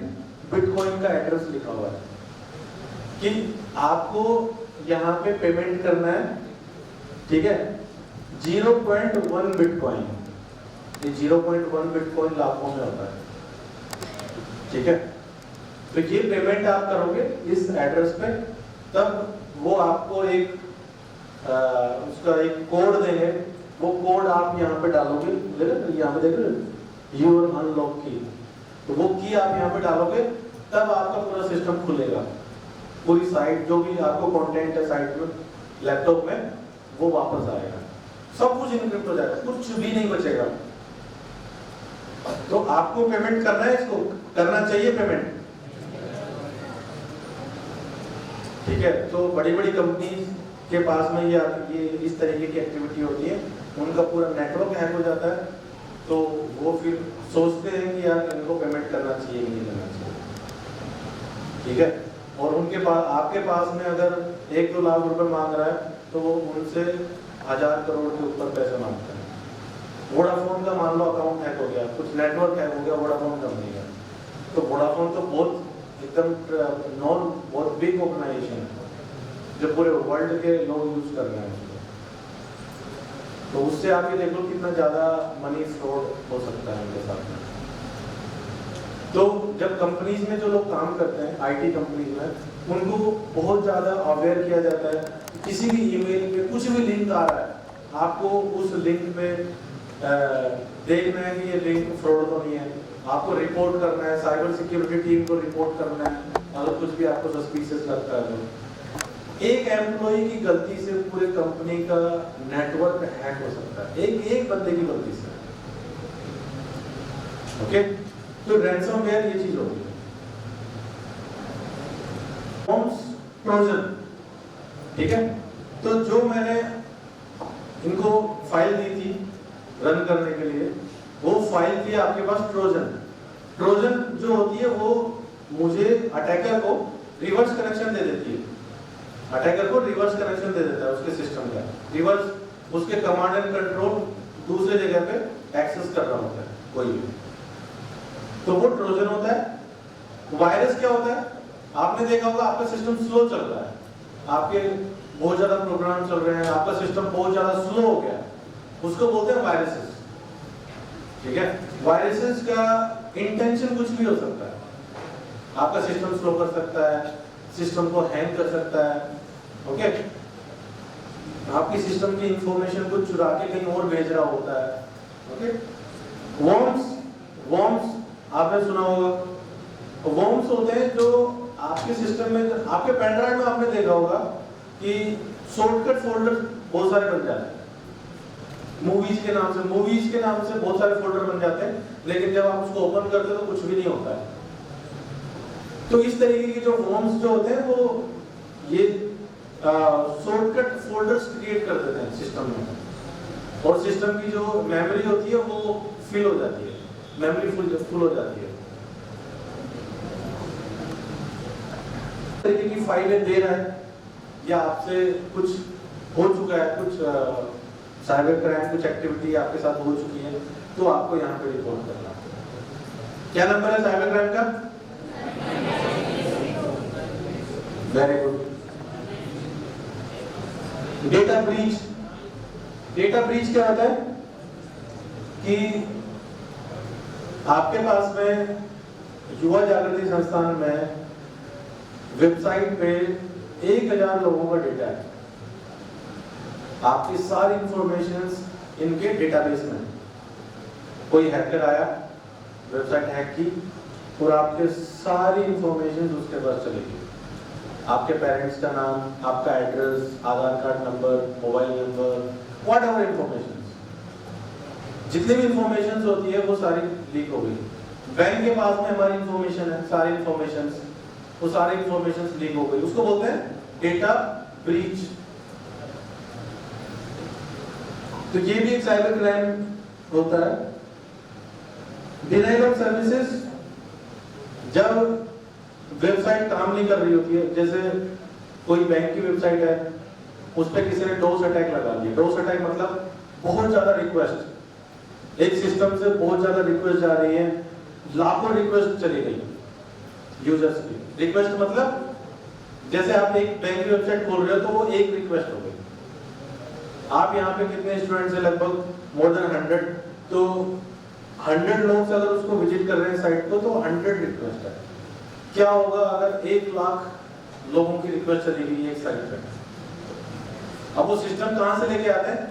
B: बिटकॉइन का एड्रेस लिखा हुआ है कि आपको यहां पे पेमेंट करना है, ठीक है। 0.1 बिटकॉइन, ये 0.1 बिटकॉइन लाखों में होता है, ठीक है। तो ये पेमेंट आप करोगे इस एड्रेस पे, तब वो आपको एक उसका एक कोड देंगे, वो कोड आप यहाँ पे डालोगे, यहाँ पे देख रहे हो योर अनलॉक की, तो वो की आप यहाँ पे डालोगे, तब आपका पूरा सिस्टम खुलेगा, पूरी साइट जो भी आपको कंटेंट है साइट में लैपटॉप में वो वापस आएगा, सब कुछ इनक्रिप्ट हो जाएगा, कुछ भी नहीं बचेगा। तो आपको पेमेंट करना है, इसको करना चाहिए पेमेंट, ठीक है। तो बड़ी बड़ी कंपनी के पास में ये इस तरीके की एक्टिविटी होती है, उनका पूरा नेटवर्क हैक हो जाता है, तो वो फिर सोचते हैं कि यार इनको पेमेंट करना चाहिए कि नहीं करना चाहिए, ठीक है। और उनके पास आपके पास में अगर 1-2 लाख रुपए मांग रहा है तो वो उनसे 1000 करोड़ के ऊपर पैसे मांगते हैं। वोडाफोन का मान लो अकाउंट हैक हो गया, कुछ नेटवर्क हैक हो गया वोडाफोन कंपनी का, तो वोडाफोन तो बहुत एकदम बहुत बिग ऑर्गेनाइजेशन है जो पूरे वर्ल्ड के लोग यूज कर रहे हैं, तो उससे आप ये देखो कितना ज्यादा मनी फ्रॉड हो सकता है उनके साथ में। तो जब कंपनीज में जो लोग काम करते हैं आईटी कंपनीज में, उनको बहुत ज्यादा अवेयर किया जाता है, किसी भी ईमेल पे कुछ भी लिंक आ रहा है, आपको उस लिंक पे देखना है कि ये लिंक फ्रॉड तो नहीं है, आपको रिपोर्ट करना है, साइबर सिक्योरिटी टीम को रिपोर्ट करना है अगर कुछ भी आपको सस्पिशियस लगता है तो। एक एम्प्लॉय की गलती से पूरे कंपनी का नेटवर्क हैक हो सकता है, एक बंदे की गलती से, ओके। तो रैंसमवेयर ये चीज होगी। ट्रोजन, ठीक है। तो जो मैंने इनको फाइल दी थी रन करने के लिए, वो फाइल थी आपके पास ट्रोजन। ट्रोजन जो होती है वो मुझे अटैकर को रिवर्स कनेक्शन दे देती है, अटैकर को रिवर्स कनेक्शन दे देता है उसके सिस्टम का, रिवर्स उसके कमांड एंड कंट्रोल दूसरे जगह पे एक्सेस कर रहा होता है कोई भी, तो वो ट्रोजन होता है। वायरस क्या होता है, आपने देखा होगा आपका सिस्टम स्लो चल रहा है, आपके बहुत ज्यादा प्रोग्राम चल रहे हैं, आपका सिस्टम बहुत ज्यादा स्लो हो गया, उसको बोलते हैं वायरसेस, ठीक है। वायरसेस का इंटेंशन कुछ भी हो सकता है, आपका सिस्टम स्लो कर सकता है, सिस्टम को हैंग कर सकता है, ओके। आपकी सिस्टम की इंफॉर्मेशन को चुरा के कहीं और भेज रहा होता है, ओके। वॉर्म्स आपने सुना होगा, वॉर्म्स होते हैं जो आपके सिस्टम में, आपके पेन ड्राइव में आपने देखा होगा कि शॉर्टकट फोल्डर बहुत सारे बन जाते हैं, मूवीज के नाम से बहुत सारे फोल्डर बन जाते हैं, लेकिन जब आप उसको ओपन करते हो तो कुछ भी नहीं होता है। तो इस तरीके के जो वॉर्म्स जो होते हैं वो ये शॉर्टकट फोल्डर्स क्रिएट कर देते हैं सिस्टम में, और सिस्टम की जो मेमोरी होती है वो फिल हो जाती है, मेमोरी फुल हो जाती है। तरीके की फाइलें दे रहा है या आपसे कुछ हो चुका है, कुछ साइबर क्राइम कुछ एक्टिविटी आपके साथ हो चुकी है, तो आपको यहाँ पे रिपोर्ट करना। क्या नंबर है साइबर क्राइम का? Very good. Data breach, data breach क्या होता है कि आपके पास में युवा जागृति संस्थान में वेबसाइट पे 1000 लोगों का डेटा है, आपकी सारी इंफॉर्मेशंस इनके डेटाबेस में। कोई हैकर आया, वेबसाइट हैक की और आपके सारी इंफॉर्मेशन उसके पास चलेगी, आपके पेरेंट्स का नाम, आपका address, Aadhaar card number, mobile number, what ever information, जितनी भी इंफॉर्मेशन होती है वो सारी लीक हो गई। बैंक के पास में हमारी इंफॉर्मेशन है, सारी इंफॉर्मेशन, वो सारी इंफॉर्मेशन लीक हो गई, उसको बोलते हैं डेटा ब्रीच। तो ये भी एक साइबर क्राइम होता है। डिनाइल ऑफ सर्विसेज, जब वेबसाइट काम नहीं कर रही होती है, जैसे कोई बैंक की वेबसाइट है, उस पर किसी ने डोस अटैक लगा दिया। डोस अटैक मतलब बहुत ज्यादा रिक्वेस्ट, एक सिस्टम से बहुत ज्यादा रिक्वेस्ट जा रही है, लाखों रिक्वेस्ट चली गई यूजर्स की। रिक्वेस्ट मतलब जैसे आप एक बैंक की वेबसाइट खोल रहे हो तो वो एक रिक्वेस्ट हो गई। आप यहाँ पे कितने स्टूडेंट्स हैं? लगभग मोर देन 100। तो 100 लोग से अगर उसको विजिट कर रहे हैं साइट को, तो 100 रिक्वेस्ट है। क्या होगा अगर 1 लाख लोगों की रिक्वेस्ट चली गई एक साइट पे? अब वो सिस्टम कहां से लेके आते हैं?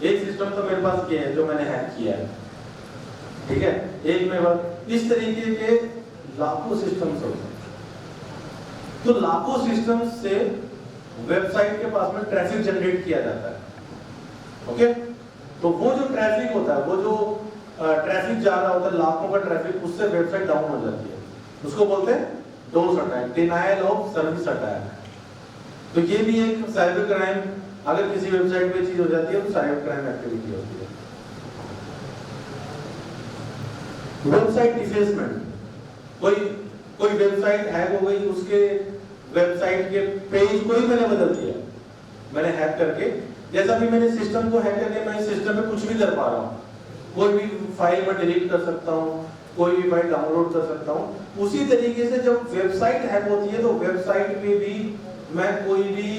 B: एक सिस्टम तो मेरे पास ये है जो मैंने हैक किया है, ठीक है, एक मेरे पास। इस तरीके के लाखों सिस्टम्स होते हैं। तो लाखों सिस्टम्स से वेबसाइट के पास में ट्रैफिक जनरेट किया जाता है, ओके। तो वो जो ट्रैफिक होता है, वो जो ट्रैफिक जा रहा होता है, लाखों का ट्रैफिक, उससे वेबसाइट डाउन हो जाती है। उसको बोलते हैं DoS attack, denial of service attack. तो ये भी एक साइबर क्राइम, अगर किसी वेबसाइट पे चीज हो जाती है तो साइबर क्राइम एक्टिविटी होती है। वेबसाइट डिफेसमेंट, कोई वेबसाइट हैक हो गई, उसके वेबसाइट के पेज को ही मैंने बदल दिया, मैंने हैक करके। जैसा भी मैंने सिस्टम को हैक करके मैं इस सिस्टम पे कुछ भी कर पा रहा हूँ, कोई भी फाइल मैं डिलीट कर सकता हूँ, कोई भी फाइल डाउनलोड कर सकता हूँ। उसी तरीके से जब वेबसाइट हैक होती है तो वेबसाइट पे भी मैं कोई भी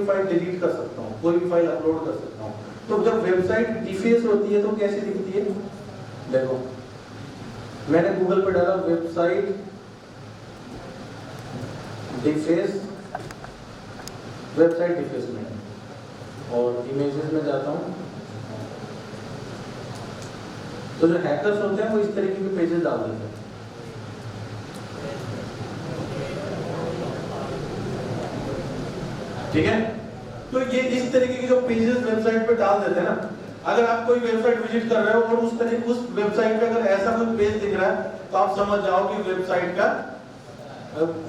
B: फाइल डिलीट कर सकता हूँ, कोई भी फाइल अपलोड कर सकता हूँ। तो जब वेबसाइट डिफेस होती है तो कैसे दिखती है? देखो, मैंने गूगल पे डाला वेबसाइट डिफेस, वेबसाइट डिफेसमेंट, और इमेजेस में जाता हूँ। तो जो हैकर्स होते हैं वो इस तरीके के पेजेस डाल देते हैं। ठीक है, तो ये इस तरीके के जो पेजेस वेबसाइट पे डाल देते हैं ना, अगर आप कोई वेबसाइट विजिट कर रहे हो और उस वेबसाइट पे अगर ऐसा कोई पेज दिख रहा है तो आप समझ जाओ कि वेबसाइट का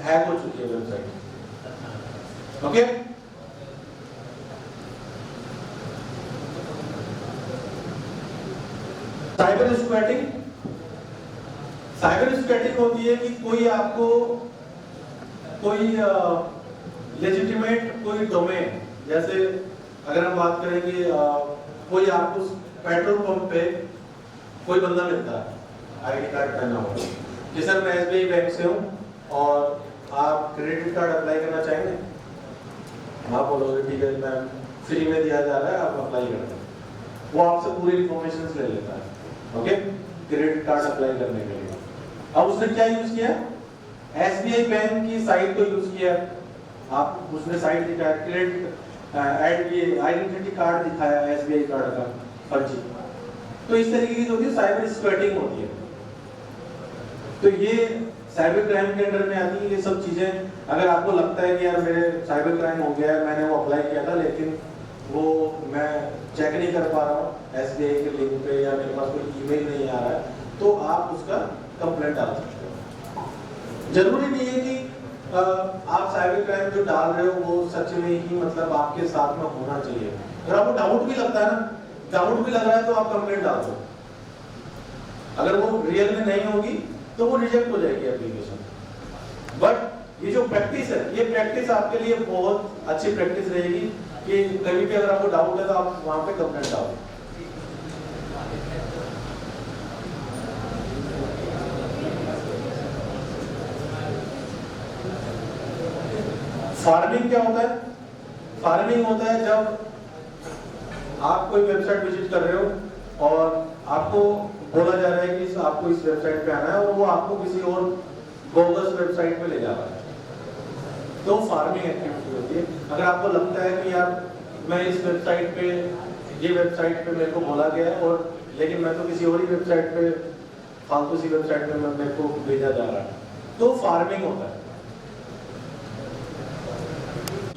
B: हैक हो चुकी है website, okay. Cyber squatting, cyber squatting होती है कि कोई आपको कोई लेजिटिमेट कोई डोमेन, जैसे अगर हम बात करेंगे कोई आपको पेट्रोल पंप पे कोई बंदा मिलता है आईडी कार्ड पहना हुआ कि सर मैं एसबीआई बैंक से हूँ और आप क्रेडिट कार्ड अप्लाई करना चाहेंगे? आप बोलोगे ठीक है मैम, फ्री में दिया जा रहा है, आप अप्लाई कर दें। वो आपसे पूरी इन्फॉर्मेशन ले लेता है, ओके, क्रेडिट कार्ड अप्लाई करने के लिए। अब उसने क्या यूज किया? एसबीआई बैंक की साइट को यूज किया। आप उसने साइट दिखाया, क्रेडिट ऐड किए, आइडेंटिटी कार्ड दिखाया एसबीआई कार्ड का फर्जी। तो इस तरीके की जो होती है साइबर स्क्वैटिंग होती है। तो ये साइबर क्राइम के अंडर में आती है ये सब चीजें। अगर आपको लगता है कि यार मेरे साइबर क्राइम हो गया है, मैंने वो अप्लाई किया था लेकिन वो मैं चेक नहीं कर पा रहा हूँ एसबीआई के लिंक पे, या मेरे पास कोई ईमेल नहीं आ रहा है, तो आप उसका कंप्लेंट डाल सकते हो। जरूरी नहीं है कि आप साइबर क्राइम जो डाल रहे हो वो सच में ही मतलब आपके साथ में होना चाहिए। अगर आपको डाउट भी लगता है ना, डाउट भी लग रहा है, तो आप कंप्लेंट डाल दो। अगर वो रियल में नहीं होगी तो वो रिजेक्ट हो जाएगी एप्लीकेशन। बट ये जो प्रैक्टिस है, ये प्रैक्टिस आपके लिए बहुत अच्छी प्रैक्टिस रहेगी कि कभी भी अगर आपको डाउट है तो आप वहां पे कंप्लेंट डालो। फार्मिंग क्या होता है? फार्मिंग होता है जब आप कोई वेबसाइट विजिट कर रहे हो और आपको बोला जा रहा है कि आपको इस वेबसाइट पे आना है और वो आपको किसी और बोगस वेबसाइट पे ले जा रहा है, तो फार्मिंग एक्टिविटी होती है। अगर आपको लगता है कि यार मैं इस वेबसाइट पे, ये वेबसाइट पे मेरे को बोला गया है और लेकिन मैं तो किसी और ही वेबसाइट पे, फालतू सी वेबसाइट पे मेरे को भेजा जा रहा है, तो फार्मिंग होता है।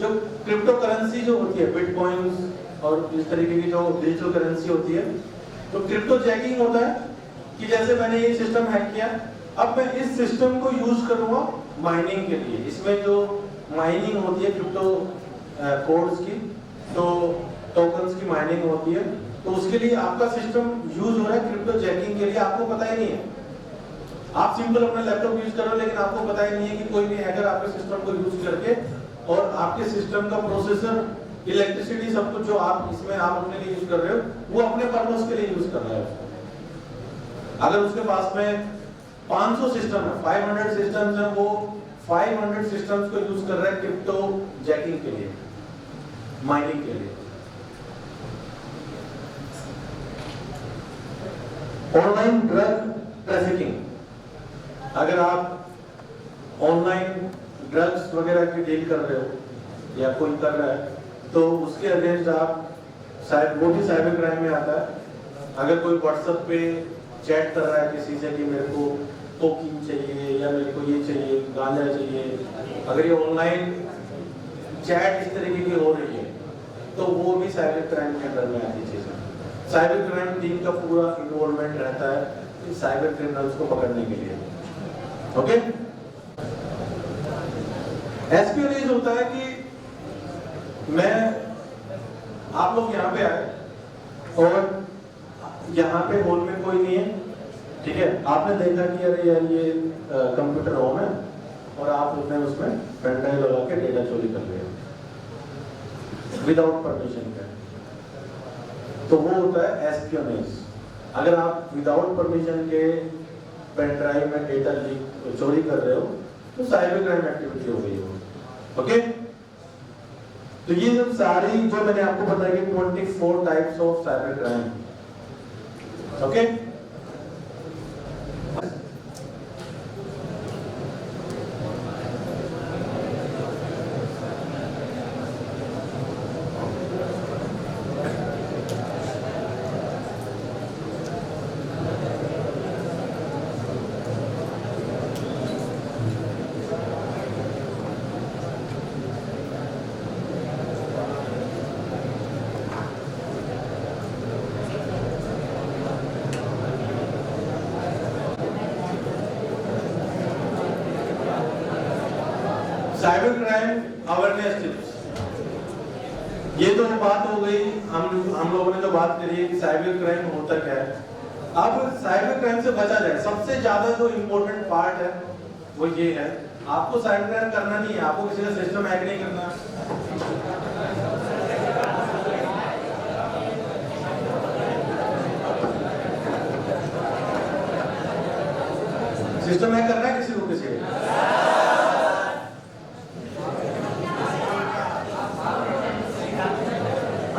B: जो क्रिप्टो करेंसी जो होती है, बिटकॉइंस और इस तरीके की जो डिजिटल करेंसी होती है, तो क्रिप्टो जैकिंग होता है कि जैसे मैंने ये सिस्टम हैक किया, अब मैं इस सिस्टम को यूज करूंगा माइनिंग के लिए। इसमें जो माइनिंग होती है क्रिप्टो कोड्स की, तो
C: टोकन्स की माइनिंग होती है, तो उसके लिए आपका सिस्टम यूज हो रहा है क्रिप्टो जैकिंग के लिए, आपको पता ही नहीं है। आप सिंपल अपना लैपटॉप यूज कर रहे हो लेकिन आपको पता ही नहीं है कि कोई भी हैकर आपके सिस्टम को यूज करके और आपके सिस्टम का प्रोसेसर, इलेक्ट्रिसिटी, सब कुछ जो आप इसमें आप अपने लिए यूज कर रहे हो, वो अपने पर्पस के लिए यूज कर रहा है उसको। अगर उसके पास में 500 सिस्टम है, 500 सिस्टम्स है, वो 500 सिस्टम्स को यूज कर रहा है क्रिप्टो जैकिंग के लिए, माइनिंग के लिए। ऑनलाइन ड्रग ट्रैफिकिंग, अगर आप ऑनलाइन ड्रग्स वगैरह की डील कर रहे हो या कोई कर रहा है, तो उसके अगेंस्ट आप वो भी साइबर क्राइम में आता है। अगर कोई व्हाट्सएप पे चैट कर रहा है किसी से कि मेरे को कोकीन चाहिए या मेरे को ये चाहिए, गांजा चाहिए, अगर ये ऑनलाइन चैट इस तरीके की हो रही है, तो वो भी साइबर क्राइम के अंदर में आती चीज है। साइबर क्राइम टीम का पूरा इन्वॉल्वमेंट रहता है साइबर क्रिमिनल्स को पकड़ने के लिए। ओके, एस्पियोनेज होता है कि आप लोग यहाँ पे आए और यहाँ पे हॉल में कोई नहीं है, ठीक है, आपने देखा कि अरे यार ये कंप्यूटर ऑन है और आपने उसमें पेन ड्राइव लगा के डेटा चोरी कर लिया विदाउट परमिशन के, तो वो होता है एस्पियोनेज। अगर आप विदाउट परमिशन के पेन ड्राइव में डेटा चोरी कर रहे हो तो साइबर क्राइम एक्टिविटी हो गई हो। ओके, तो ये सब सारी जो मैंने आपको बताया कि 24 types of cyber crime. Okay, cyber crime awareness tips, ये तो बात हो गई, हम लोगों ने जो बात करी है कि साइबर क्राइम होता क्या है। अब साइबर क्राइम से बचा जाए, सबसे ज्यादा जो इम्पोर्टेंट पार्ट है वो ये है, आपको साइबर क्राइम करना नहीं है, आपको किसी का सिस्टम हैक नहीं करना। सिस्टम हैक करना है किसी को, किसी को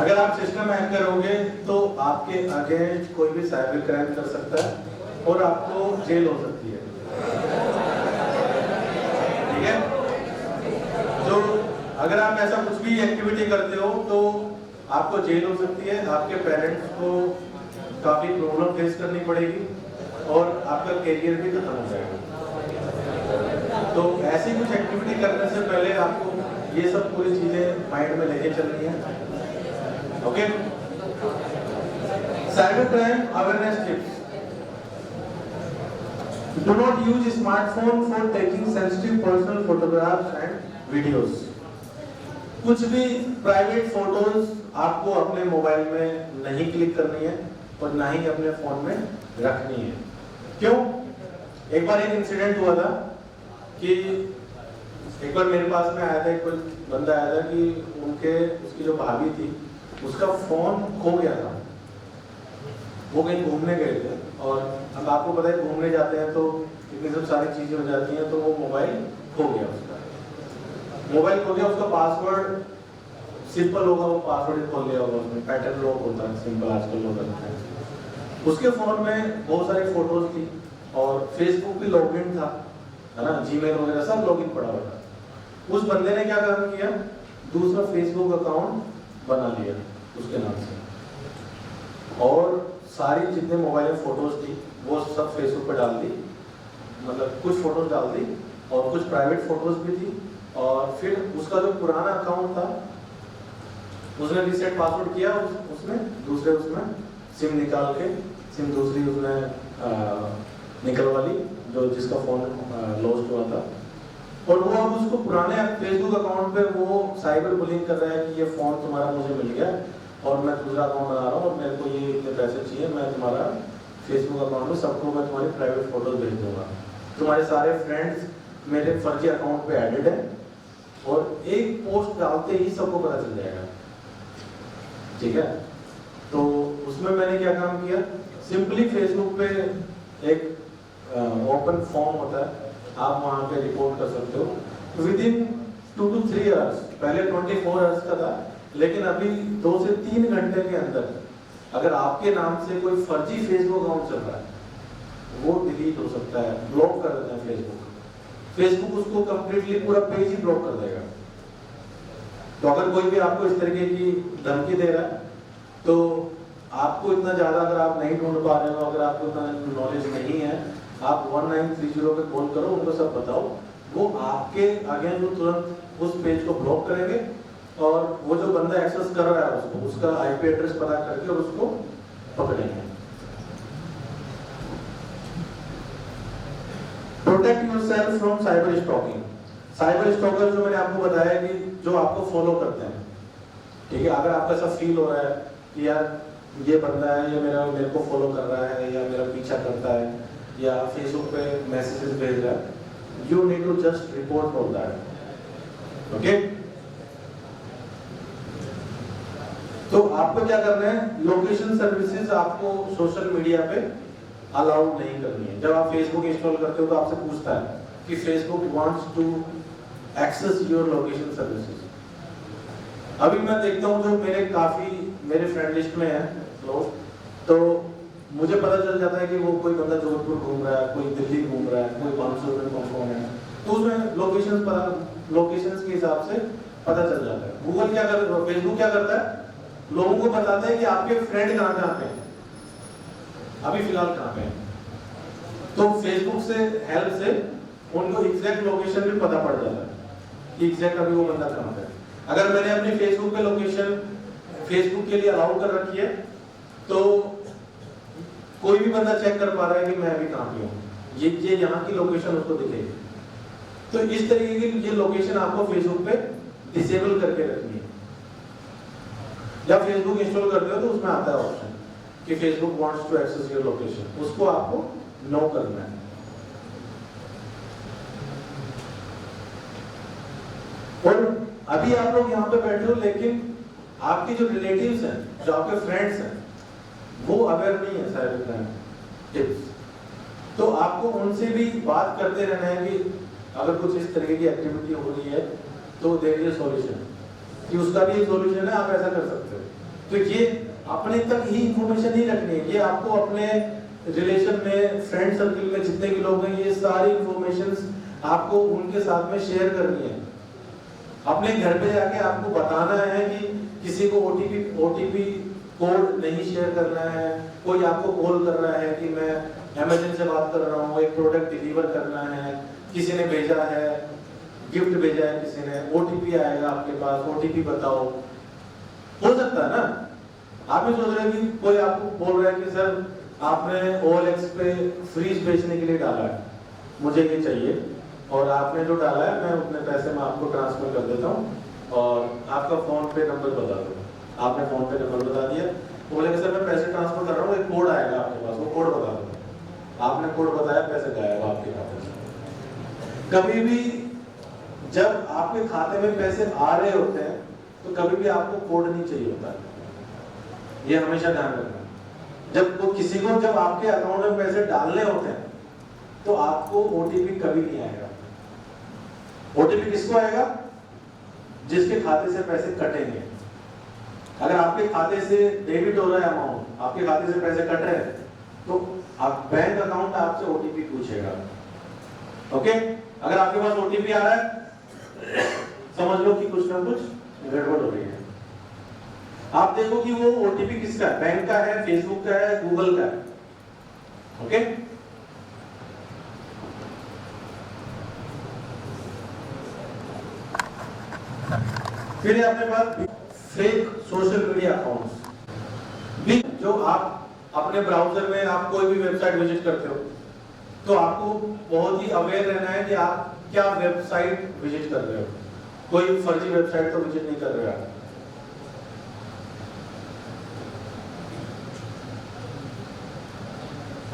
C: अगर आप सिस्टम हैक करोगे तो आपके अगेंस्ट कोई भी साइबर क्राइम कर सकता है और आपको जेल हो सकती है, ठीक है। तो अगर आप ऐसा कुछ भी एक्टिविटी करते हो तो आपको जेल हो सकती है, आपके पेरेंट्स को काफी प्रॉब्लम फेस करनी पड़ेगी और आपका करियर भी खत्म हो जाएगा। तो ऐसी कुछ एक्टिविटी करने से पहले आपको ये सब पूरी चीजें माइंड में लेके चलनी है। Okay, cyber crime awareness tips. Do not use smartphone for taking sensitive personal photographs and videos. कुछ भी प्राइवेट फोटोज आपको अपने मोबाइल में नहीं क्लिक करनी है और ना ही अपने फोन में रखनी है। क्यों? एक बार एक इंसिडेंट हुआ था कि एक बार मेरे पास में आया था, एक बंदा आया था कि उसकी जो भाभी थी उसका फोन खो गया था। वो कहीं घूमने गए थे और अब आपको पता है घूमने जाते हैं तो इतनी सब सारी चीजें हो जाती हैं, तो वो मोबाइल खो गया, उसका पासवर्ड सिंपल होगा, वो पासवर्ड खोल लिया होगा, उसमें पैटर्न लॉक होता है सिंपल, आजकल लोग करते हैं। उसके फोन में बहुत सारी फोटोज थी और फेसबुक भी लॉगिन था, है ना, जीमेल वगैरह सब लॉगिन पड़ा हुआ था। उस बंदे ने क्या काम किया, दूसरा फेसबुक अकाउंट बना लिया उसके नाम से और सारी जितने मोबाइल में फोटोज थी वो सब फेसबुक पे डाल दी, मतलब कुछ फोटोज डाल दी और कुछ प्राइवेट फोटोज भी थी। और फिर उसका जो पुराना अकाउंट था उसने रीसेट पासवर्ड किया, उसने दूसरे उसमें सिम निकाल के सिम दूसरी उसने निकलवा ली जो जिसका फोन लॉस्ट हुआ था, और वो अब उसको पुराने फेसबुक अकाउंट पे वो साइबर बुलिंग कर रहा है कि ये फोन तुम्हारा मुझे मिल गया और मैं दूसरा अकाउंट बना रहा हूँ और मेरे को ये इतने पैसे चाहिए, मैं तुम्हारा फेसबुक अकाउंट में सबको मैं तुम्हारी प्राइवेट फोटोज भेज दूंगा, तुम्हारे सारे फ्रेंड्स मेरे फर्जी अकाउंट पे एडेड है, और एक पोस्ट डालते ही सबको पता चल जाएगा, ठीक है। तो उसमें मैंने क्या काम किया, सिंपली फेसबुक पे एक ओपन फॉर्म होता है, आप वहाँ पे रिपोर्ट कर सकते हो विद इन 2 to 3 आवर्स। पहले 24 आवर्स का था, लेकिन अभी 2 से 3 घंटे के अंदर अगर आपके नाम से कोई फर्जी फेसबुक अकाउंट चल रहा है, वो डिलीट हो सकता है, ब्लॉक कर देता है फेसबुक उसको कंप्लीटली पूरा पेज ही ब्लॉक कर देगा। तो अगर कोई भी आपको इस तरीके की धमकी दे रहा है, तो आपको इतना ज्यादा अगर आप नहीं ढूंढ पा रहे हो, अगर आपको इतना नॉलेज नहीं है, आप 1930 पे कॉल करो, उनको सब बताओ, वो आपके अगेंस्ट तुरंत उस पेज को ब्लॉक करेंगे, और वो जो बंदा एक्सेस कर रहा है उसको उसका आईपी एड्रेस पता करके और उसको पकड़ेंगे। Protect yourself from cyber stalking. Cyber stalker जो मैंने आपको बताया कि जो आपको फॉलो करते हैं, ठीक है। अगर आपको ऐसा फील हो रहा है कि यार ये बंदा है, ये मेरे को फॉलो कर रहा है, या मेरा पीछा करता है, या फेसबुक पे मैसेजेस भेज रहा है, you need to just report all that, okay. तो आपको क्या करना है, लोकेशन सर्विसेज आपको सोशल मीडिया पे अलाउड नहीं करनी है। जब आप फेसबुक इंस्टॉल करते हो तो आपसे पूछता है कि Facebook wants to access your location services. अभी मैं देखता हूँ जो मेरे फ्रेंड लिस्ट में है लोग, तो मुझे पता चल जाता है कि वो कोई बंदा जोधपुर घूम रहा है, कोई दिल्ली घूम रहा है, कोई 500 में है, तो उसमें लोकेशंस के हिसाब से पता चल जाता है। गूगल क्या करता है, फेसबुक क्या करता है, लोगों को बताता है कि आपके फ्रेंड कहाँ पे हैं, अभी फिलहाल कहाँ पे हैं। तो फेसबुक से हेल्प से उनको एग्जैक्ट लोकेशन भी पता पड़ जाता है कि एग्जैक्ट अभी वो बंदा कहाँ पे है। अगर मैंने अपनी फेसबुक पे लोकेशन फेसबुक के लिए अलाउ कर रखी है, तो कोई भी बंदा चेक कर पा रहा है कि मैं अभी कहाँ पे हूँ, ये यहाँ की लोकेशन उसको दिखेगी। तो इस तरीके की ये लोकेशन आपको फेसबुक पे डिसेबल करके रखनी है। जब फेसबुक इंस्टॉल करते हो तो उसमें आता है ऑप्शन कि Facebook wants to access your location, उसको आपको नो करना है। और अभी आप लोग यहाँ पे बैठे हो, लेकिन आपके जो रिलेटिव्स हैं, जो आपके फ्रेंड्स हैं, वो अवेयर नहीं है साइबर क्राइम टिप्स। तो आपको उनसे भी बात करते रहना है कि अगर कुछ इस तरीके की एक्टिविटी हो रही है तो देयर इज सॉल्यूशन, कि उसका भी एक सॉल्यूशन है, आप ऐसा कर सकते हो। तो ये अपने तक ही इंफॉर्मेशन नहीं रखनी है, ये आपको अपने रिलेशन में, फ्रेंड सर्किल में जितने भी लोग हैं, ये सारी इंफॉर्मेशंस आपको उनके साथ में शेयर करनी है। अपने घर पे जाके आपको बताना है कि किसी को ओटीपी कोड नहीं शेयर करना है। कोई आपको कॉल कर रहा है कि मैं अमेज़न से बात कर रहा हूँ, एक प्रोडक्ट डिलीवर करना है, किसी ने भेजा है, गिफ्ट भेजा है किसी ने, ओटीपी आएगा आपके पास, ओटीपी बताओ। हो सकता है ना, आप भी सोच रहे हैं कि कोई आपको बोल रहा है कि सर आपने OLX पे फ्रीज बेचने के लिए डाला है, मुझे ये चाहिए, और आपने जो डाला है मैं उतने पैसे में आपको ट्रांसफर कर देता हूँ, और आपका फोन पे नंबर बता दो। आपने फोन पे नंबर बता दिया, बोले सर मैं पैसे ट्रांसफर कर रहा हूँ, एक कोड आएगा आपके पास, वो कोड बता दो। आपने कोड बताया, पैसे गायब आपके खाते से। कभी भी जब आपके खाते में पैसे आ रहे होते हैं तो कभी भी आपको कोड नहीं चाहिए होता है, ये हमेशा ध्यान रखना। जब वो किसी को जब आपके अकाउंट में पैसे डालने होते हैं तो आपको ओटीपी कभी नहीं आएगा। ओटीपी किसको आएगा? जिसके खाते से पैसे कटेंगे। अगर आपके खाते से डेबिट हो रहा है अमाउंट, आपके खाते से पैसे कट रहे हैं, तो आप बैंक अकाउंट आपसे ओटीपी पूछेगा। ओके, अगर आपके पास ओटीपी आ रहा है समझ लो कि कुछ ना कुछ गड़बड़ हो रही है। आप देखो कि वो ओटीपी किसका है, बैंक का है, फेसबुक का है, गूगल का है। ओके, फिर है अपने पास फेक सोशल मीडिया अकाउंट्स। जो आप अपने ब्राउजर में आप कोई भी वेबसाइट विजिट करते हो तो आपको बहुत ही अवेयर रहना है कि आप क्या वेबसाइट विजिट कर रहे हो। कोई फर्जी वेबसाइट तो विजिट नहीं कर रहे हो।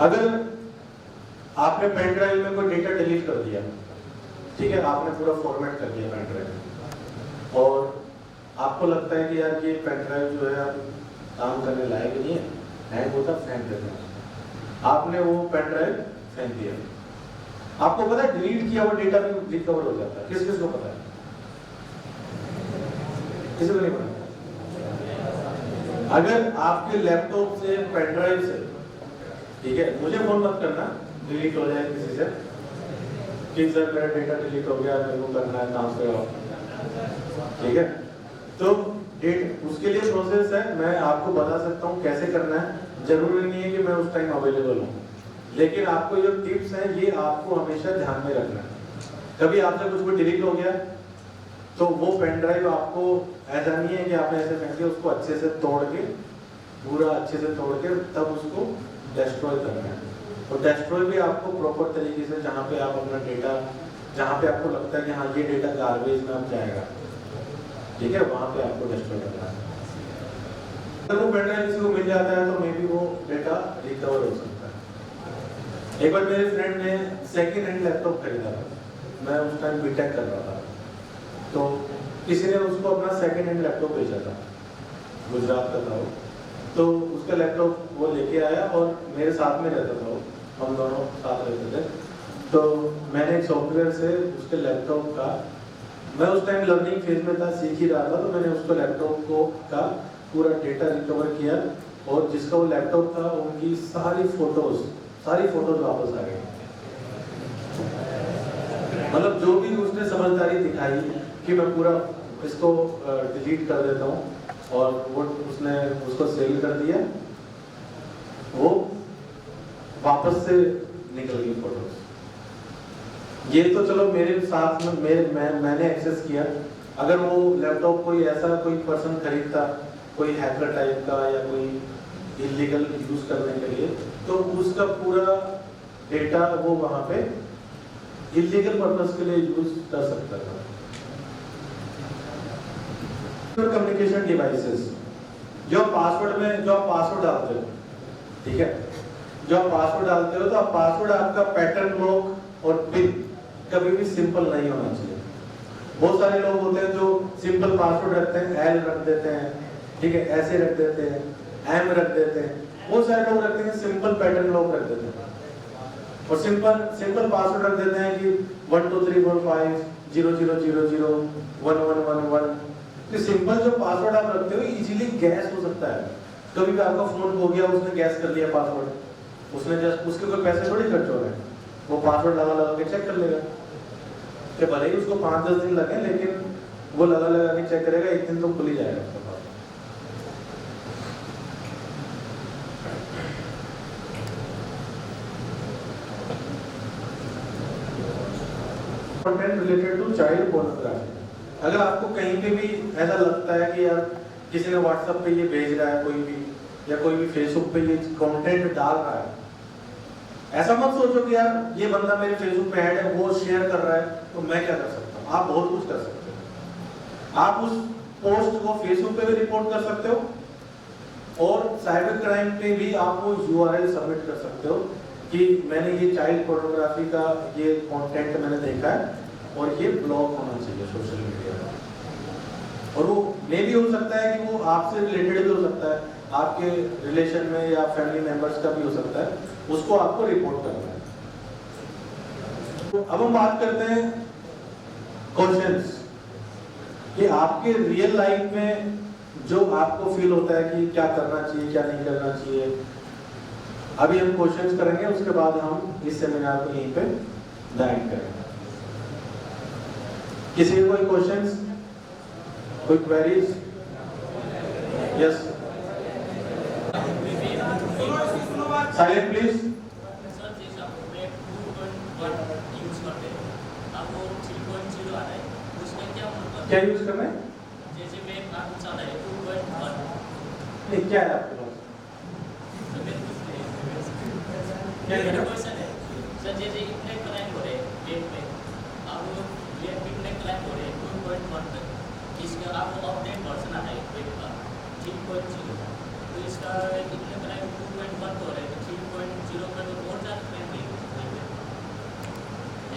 C: अगर आपने पेन ड्राइव में कोई डेटा डिलीट कर दिया, ठीक है, आपने पूरा फॉर्मेट कर दिया पेन ड्राइव, और आपको लगता है कि यार ये पेन ड्राइव जो है अब काम करने लायक नहीं है, हैंग होता, फेंक देते हैं, आपने वो पेन ड्राइव फेंक दिया, आपको पता है डिलीट किया हुआ डेटा भी रिकवर हो जाता है। किस किस को पता है? किसी को नहीं पता? अगर आपके लैपटॉप से, पेन ड्राइव से, ठीक है, मुझे फोन मत करना डिलीट हो जाए किसी से कि सर मेरा डेटा डिलीट हो गया, मेरे को करना है ट्रांसफर, ठीक है, तो उसके लिए प्रोसेस है, मैं आपको बता सकता हूँ कैसे करना है। जरूरी नहीं है कि मैं उस टाइम अवेलेबल हूँ, लेकिन आपको जो टिप्स हैं ये आपको हमेशा ध्यान में रखना है। कभी आपसे कुछ भी डिलीट हो गया तो वो पेन ड्राइव आपको, ऐसा नहीं है कि आपने ऐसे फेंक दिया, उसको अच्छे से तोड़ के, पूरा अच्छे से तोड़ के तब उसको डिस्ट्रॉय करना है। और डिस्ट्रॉय भी आपको प्रॉपर तरीके से, जहाँ पे आप अपना डेटा, जहाँ पे आपको लगता है कि हाँ ये डेटा गार्बेज में अब जाएगा, ठीक है, वहाँ पे आपको डिस्ट्रॉय करना है। अगर वो पेन ड्राइव किसी को मिल जाता है तो मे बी वो डेटा रिकवर हो सकता है। एक बार मेरे फ्रेंड ने सेकेंड हैंड लैपटॉप खरीदा था, मैं उस टाइम बीटेक कर रहा था, तो किसी ने उसको अपना सेकेंड हैंड लैपटॉप बेचा था, गुजरात का था वो, तो उसका लैपटॉप वो लेके आया और मेरे साथ में रहता था वो, हम दोनों साथ रहते थे। तो मैंने एक सॉफ्टवेयर से उसके लैपटॉप का, मैं उस टाइम लर्निंग फेज में था, सीख ही रहा था, तो मैंने उसको लैपटॉप को का पूरा डेटा रिकवर किया, और जिसका वो लैपटॉप था उनकी सारी फोटोज वापस आ गई। मतलब जो भी उसने समझदारी दिखाई कि मैं पूरा इसको डिलीट कर देता हूँ, और वो उसने उसको सेल कर दिया, वो वापस से निकल गई फोटोज। ये तो चलो मेरे साथ में मैंने एक्सेस किया। अगर वो लैपटॉप कोई ऐसा कोई पर्सन खरीदता, कोई हैकर टाइप का या कोई इलीगल यूज करने के लिए, तो उसका पूरा डेटा वो वहां पे इलीगल पर्पस के लिए यूज कर सकता था। कम्युनिकेशन डिवाइसेस, जो पासवर्ड डालते हो, ठीक है, जो आप पासवर्ड डालते हो तो आप पासवर्ड आपका पैटर्न लॉक और पिन कभी भी सिंपल नहीं होना चाहिए। बहुत सारे लोग होते हैं जो सिंपल पासवर्ड रखते हैं, एल रख देते हैं, ठीक है, ऐसे रख देते हैं, एम रख देते हैं। बहुत सारे लोग रखते हैं सिंपल पैटर्न लॉक रख देते हैं, और सिंपल पासवर्ड रख देते हैं कि 1 2 3 4 5 0 0 0 0 1 1 1 1। तो सिंपल जो पासवर्ड आप रखते हो इजीली गैस हो सकता है। कभी भी आपका फोन हो गया, उसने गैस कर लिया पासवर्ड, उसने जस्ट, उसके कोई पैसे थोड़ी खर्च हो रहे हैं, वो पासवर्ड लगा के चेक कर लेगा, कि भले ही उसको 5-10 दिन लगे, लेकिन वो लगा के चेक करेगा, एक दिन तो खुल ही जाएगा उसका password. Content related to child pornography. अगर आपको कहीं पे भी ऐसा लगता है कि यार किसी ने व्हाट्सएप पे ये भेज रहा है, कोई भी, या कोई भी फेसबुक पे ये कंटेंट डाल रहा है, ऐसा मत सोचो कि यार ये बंदा मेरे फेसबुक पे ऐड है, वो शेयर कर रहा है, तो मैं क्या कर सकता हूँ। आप बहुत कुछ कर सकते हो। आप उस पोस्ट को फेसबुक पे भी रिपोर्ट कर सकते हो, और साइबर क्राइम पे भी आप वो URL सबमिट कर सकते हो कि मैंने ये चाइल्ड पोर्नोग्राफी का ये कंटेंट मैंने देखा है, और ये ब्लॉक होना चाहिए सोशल मीडिया पर। और वो मे भी हो सकता है कि वो आपसे रिलेटेड भी हो सकता है, आपके रिलेशन में या फैमिली मेंबर्स का भी हो सकता है, उसको आपको रिपोर्ट करना है। तो अब हम बात करते हैं क्वेश्चंस, कि आपके रियल लाइफ में जो आपको फील होता है कि क्या करना चाहिए, क्या नहीं करना चाहिए। अभी हम क्वेश्चंस करेंगे, उसके बाद हम इस सेमिनार को यहीं पे एंड करेंगे। किसी के कोई क्वेश्चंस, कोई क्वेरीज? Yes, silent please. क्या यूज करना है? नहीं, क्या है आपके पास? क्या है?
D: सर जैसे इतने क्लाइंट हो रहे वेब पे, अब वेब पे इतने क्लाइंट हो रहे 2.1 तक, इसका आपको अपडेट वर्जन आता है वेब का 3.0, तो इसका इतने क्लाइंट 2.1 हो रहे, तो 3.0 का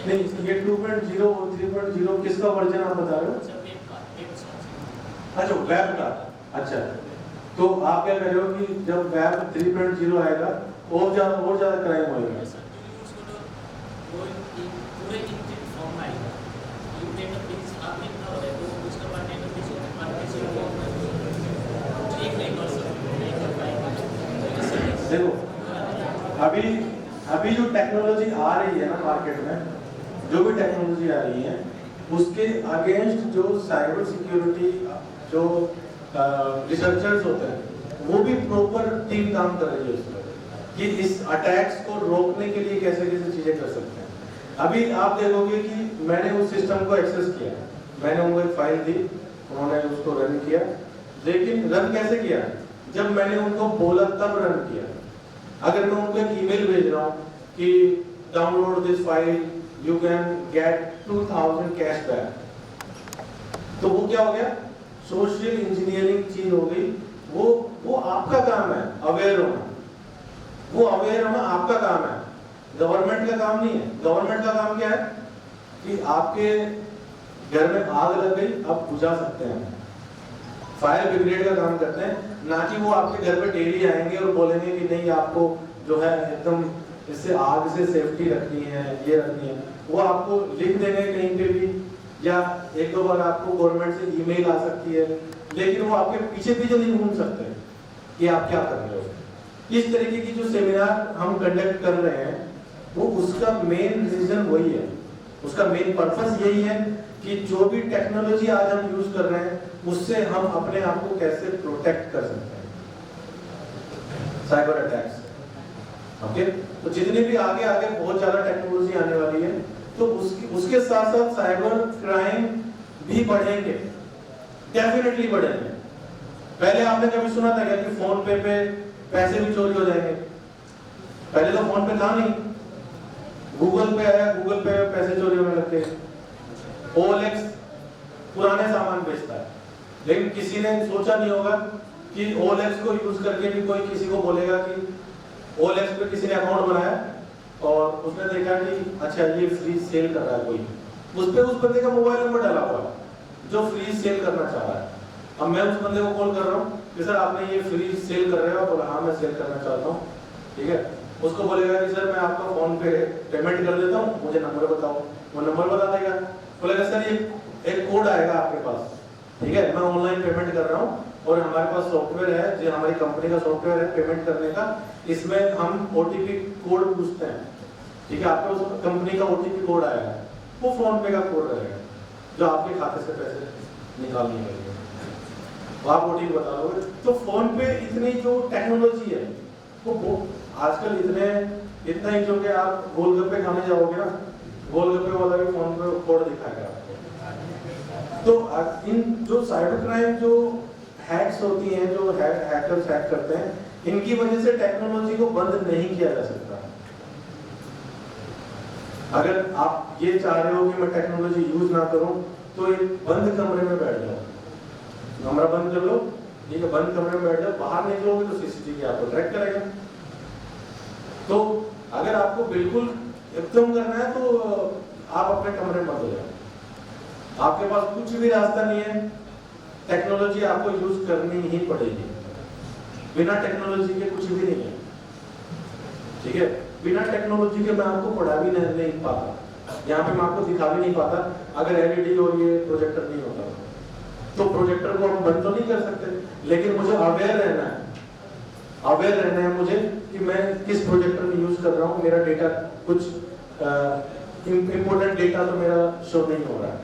C: नहीं, ये 2.0 और 3.0 किसका वर्जन आप बता रहे हो?
D: अच्छा वेब का वेब सॉफ्ट
C: अच्छा वेब का। अच्छा, तो आप क्या कर रहे हो कि जब वेब 3.0 आएगा और ज़्यादा क्राइम होएगा।
D: सर वो पूरे इंटिट फॉर्म में आएगा। यू डेटा बेस आप इतना हो रहा है तो उसका बाद डेटा बेस और किसी को एक नहीं कर सकते, नहीं कर पाएंगे।
C: देखो अभी जो टेक्नोलॉजी आ रही है ना मार्केट में, जो भी टेक्नोलॉजी आ रही है उसके अगेंस्ट जो साइबर सिक्योरिटी जो रिसर्चर्स होते हैं वो भी प्रॉपर टीम काम कर रही है उसमें कि इस अटैक्स को रोकने के लिए कैसे कैसे चीजें कर सकते हैं। अभी आप देखोगे कि मैंने उस सिस्टम को एक्सेस किया, मैंने उनको एक फाइल दी, उन्होंने उसको रन किया, लेकिन रन कैसे किया? जब मैंने उनको बोला तब रन किया। अगर मैं उनको एक ईमेल भेज रहा हूँ कि download this file you can get 2000 cashback, तो वो क्या हो गया? सोशल इंजीनियरिंग चीज हो गई। वो आपका काम है अवेयर होना, वो अवेयर होना आपका काम है, गवर्नमेंट का काम नहीं है। गवर्नमेंट का काम क्या है कि आपके घर में आग लग गई, आप बुझा सकते हैं, फायर ब्रिगेड का काम करते हैं, ना कि वो आपके घर पे डेली आएंगे और बोलेंगे कि नहीं आपको जो है एकदम इससे आग से सेफ्टी रखनी है, ये रखनी है। वो आपको लिख देंगे कहीं पे भी, या एक दो बार आपको गवर्नमेंट से ईमेल आ सकती है, लेकिन वो आपके पीछे पीछे नहीं घूम सकते कि आप क्या कर रहे हो। इस तरीके की जो सेमिनार हम कंडक्ट कर रहे हैं वो उसका मेन रीजन वही है, उसका मेन पर्पस यही है कि जो भी टेक्नोलॉजी आज हम यूज कर रहे हैं उससे हम अपने आप को कैसे प्रोटेक्ट कर सकते हैं साइबर अटैक्स से। ओके, तो जितनी भी आगे आगे बहुत ज्यादा टेक्नोलॉजी आने वाली है तो उसके साथ साथ साइबर क्राइम भी बढ़ेंगे, डेफिनेटली बढ़ेंगे। पहले आपने कभी सुना था क्या कि फोन पे पैसे भी चोरी हो जाएंगे? पहले तो फोन पे था नहीं, गूगल पे आया, गूगल पे पैसे चोरी होने लगते। OLX पुराने सामान बेचता है, लेकिन किसी ने सोचा नहीं होगा कि OLX को यूज करके भी कोई किसी को बोलेगा कि OLX पे किसी ने अकाउंट बनाया और उसने देखा कि अच्छा ये फ्रीज सेल कर रहा है कोई, उस बंदे का मोबाइल नंबर डाला हुआ है जो फ्रीज सेल करना चाह रहा है। अब मैं उस बंदे को कॉल कर रहा हूँ कि सर आपने ये फ्रीज सेल कर रहे हो? बोला हाँ मैं सेल करना चाहता हूँ, ठीक है। उसको बोलेगा कि सर मैं आपका फोन पे पेमेंट कर देता हूँ, मुझे नंबर बताओ, वो नंबर बता देगा। बोलेगा सर ये एक कोड आएगा आपके पास, ठीक है, मैं ऑनलाइन पेमेंट कर रहा हूँ और हमारे पास सॉफ्टवेयर है जो हमारी कंपनी का सॉफ्टवेयर है पेमेंट करने का, इसमें हम OTP कोड पूछते हैं, ठीक है, आपको उस कंपनी का OTP कोड आएगा, वो फोन पे का कोड रहेगा जो आपके खाते से पैसे निकालने के लिए, तो आप OTP बता दोगे। तो फोन पे इतनी जो टेक्नोलॉजी है वो आजकल इतना ही, जो कि आप गोलगप्पे खाने जाओगे ना, गोलगप्पे वाला भी फोन पे कोड दिखाएगा आपको। तो इन जो साइबर क्राइम जो हैक्स होती हैं, जो हैकर्स हैक करते हैं, इनकी वजह से टेक्नोलॉजी को बंद नहीं किया जा सकता। अगर आप ये चाह रहे हो कि मैं टेक्नोलॉजी यूज ना करूं तो एक बंद कमरे में बैठ जाओ, कमरा बंद कर लो, ठीक है, बंद कमरे में बैठ जाओ, बाहर निकलोगे तो CCTV आपको ट्रैक करेगा। तो अगर आपको बिल्कुल एकदम करना है तो आप अपने कमरे में बंद हो जाओ, आपके पास कुछ भी रास्ता नहीं है, टेक्नोलॉजी आपको यूज करनी ही पड़ेगी, बिना टेक्नोलॉजी के कुछ भी नहीं है, ठीक है। बिना टेक्नोलॉजी के मैं आपको पढ़ा भी नहीं पाता, यहाँ पे मैं आपको दिखा भी नहीं पाता अगर LED और ये प्रोजेक्टर नहीं होता। तो प्रोजेक्टर को हम बंद तो नहीं कर सकते, लेकिन मुझे अवेयर रहना है, अवेयर रहना है मुझे कि मैं किस प्रोजेक्टर में यूज कर रहा हूँ, मेरा डेटा कुछ इंपॉर्टेंट डेटा तो मेरा शो नहीं हो रहा है।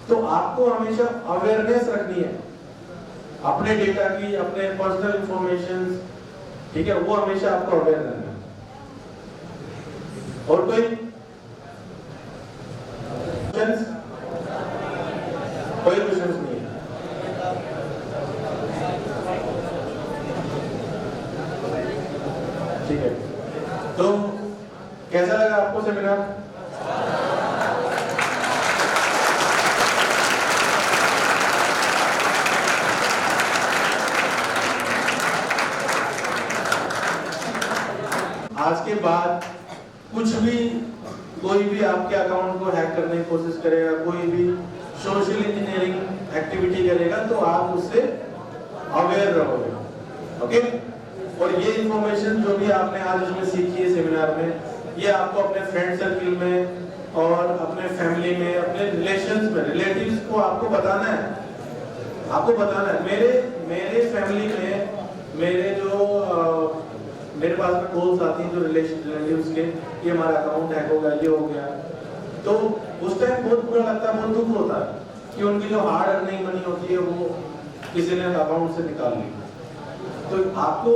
C: तो आपको हमेशा अवेयरनेस रखनी है अपने डेटा की, अपने पर्सनल इंफॉर्मेशन, ठीक है, वो हमेशा आपको अवेयर रहना है। और कोई क्वेश्चंस नहीं है? ठीक है, तो कैसा लगा आपको सेमिनार? आज के बाद कुछ भी कोई भी आपके अकाउंट को हैक करने की कोशिश करेगा, कोई भी सोशल इंजीनियरिंग एक्टिविटी करेगा, तो आप उससे अवेयर रहोगे। ओके, और ये इंफॉर्मेशन जो भी आपने आज इसमें सीखी है सेमिनार में, ये आपको अपने फ्रेंड सर्किल में और अपने फैमिली में, अपने रिलेशंस में, रिलेटिव्स को आपको बताना है। आपको बताना है। मेरे फैमिली में मेरे पास में कॉल्स आती हैं जो रिलेटिव्स के, ये हमारा अकाउंट हैक हो गया, ये हो गया, तो उस टाइम बहुत बुरा लगता है, बहुत दुख होता है कि उनकी जो हार्ड अर्निंग मनी होती है वो किसी ने अकाउंट से निकाल ली। तो आपको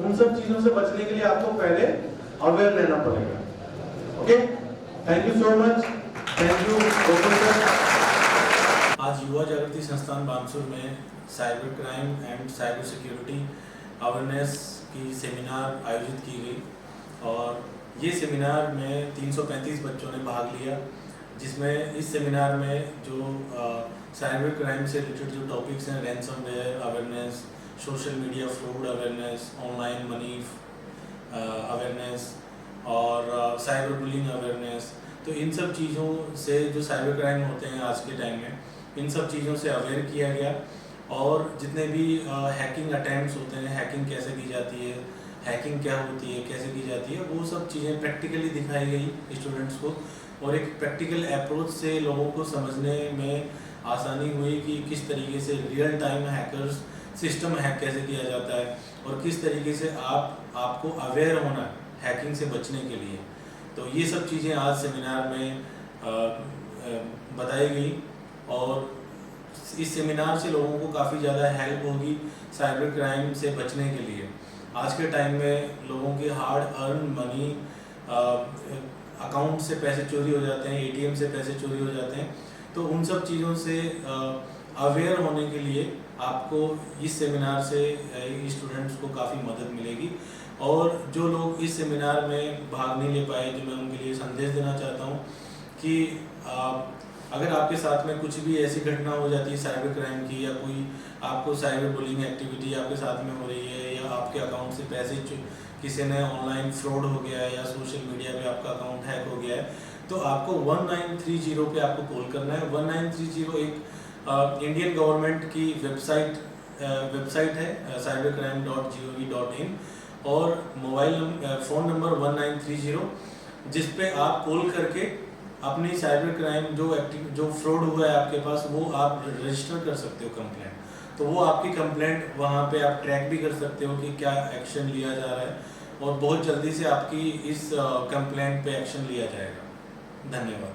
C: उन सब चीजों से बचने के लिए आपको पहले अवेयर रहना पड़ेगा। Okay, thank you so much, thank you professor.
E: आज युवा जागृति संस्थान बानसूर में cyber crime and cyber security awareness की सेमिनार आयोजित की गई, और ये सेमिनार में 335 बच्चों ने भाग लिया, जिसमें इस सेमिनार में जो साइबर क्राइम से रिलेटेड जो टॉपिक्स हैं, ransomware awareness, social media fraud awareness, online money awareness और साइबर बुलिंग अवेयरनेस, तो इन सब चीज़ों से जो साइबर क्राइम होते हैं आज के टाइम में, इन सब चीज़ों से अवेयर किया गया। और जितने भी हैकिंग अटैम्प्ट्स होते हैं, हैकिंग कैसे की जाती है, हैकिंग क्या होती है, कैसे की जाती है, वो सब चीज़ें प्रैक्टिकली दिखाई गई स्टूडेंट्स को, और एक प्रैक्टिकल अप्रोच से लोगों को समझने में आसानी हुई कि किस तरीके से real time hackers system hack कैसे किया जाता है, और किस तरीके से आपको अवेयर होना है हैकिंग से बचने के लिए। तो ये सब चीज़ें आज सेमिनार में बताई गई, और इस सेमिनार से लोगों को काफ़ी ज़्यादा हेल्प होगी साइबर क्राइम से बचने के लिए। आज के टाइम में लोगों के हार्ड अर्न मनी, अकाउंट से पैसे चोरी हो जाते हैं, एटीएम से पैसे चोरी हो जाते हैं, तो उन सब चीज़ों से अवेयर होने के लिए आपको इस सेमिनार से स्टूडेंट्स को काफ़ी मदद मिलेगी। और जो लोग इस सेमिनार में भाग नहीं ले पाए, जो मैं उनके लिए संदेश देना चाहता हूँ कि अगर आपके साथ में कुछ भी ऐसी घटना हो जाती है साइबर क्राइम की, या कोई आपको साइबर बुलिंग एक्टिविटी आपके साथ में हो रही है, या आपके अकाउंट से पैसे किसी ने ऑनलाइन फ्रॉड हो गया है, या सोशल मीडिया पे आपका अकाउंट हैक हो गया है, तो आपको 1930 पे आपको कॉल करना है। 1930 एक इंडियन गवर्नमेंट की वेबसाइट है cybercrime.gov.in, और फ़ोन नंबर 1930, जिस पे आप कॉल करके अपनी साइबर क्राइम जो फ्रॉड हुआ है आपके पास, वो आप रजिस्टर कर सकते हो कंप्लेंट। तो वो आपकी कंप्लेंट वहाँ पे आप ट्रैक भी कर सकते हो कि क्या एक्शन लिया जा रहा है, और बहुत जल्दी से आपकी इस कंप्लेंट पे एक्शन लिया जाएगा। धन्यवाद।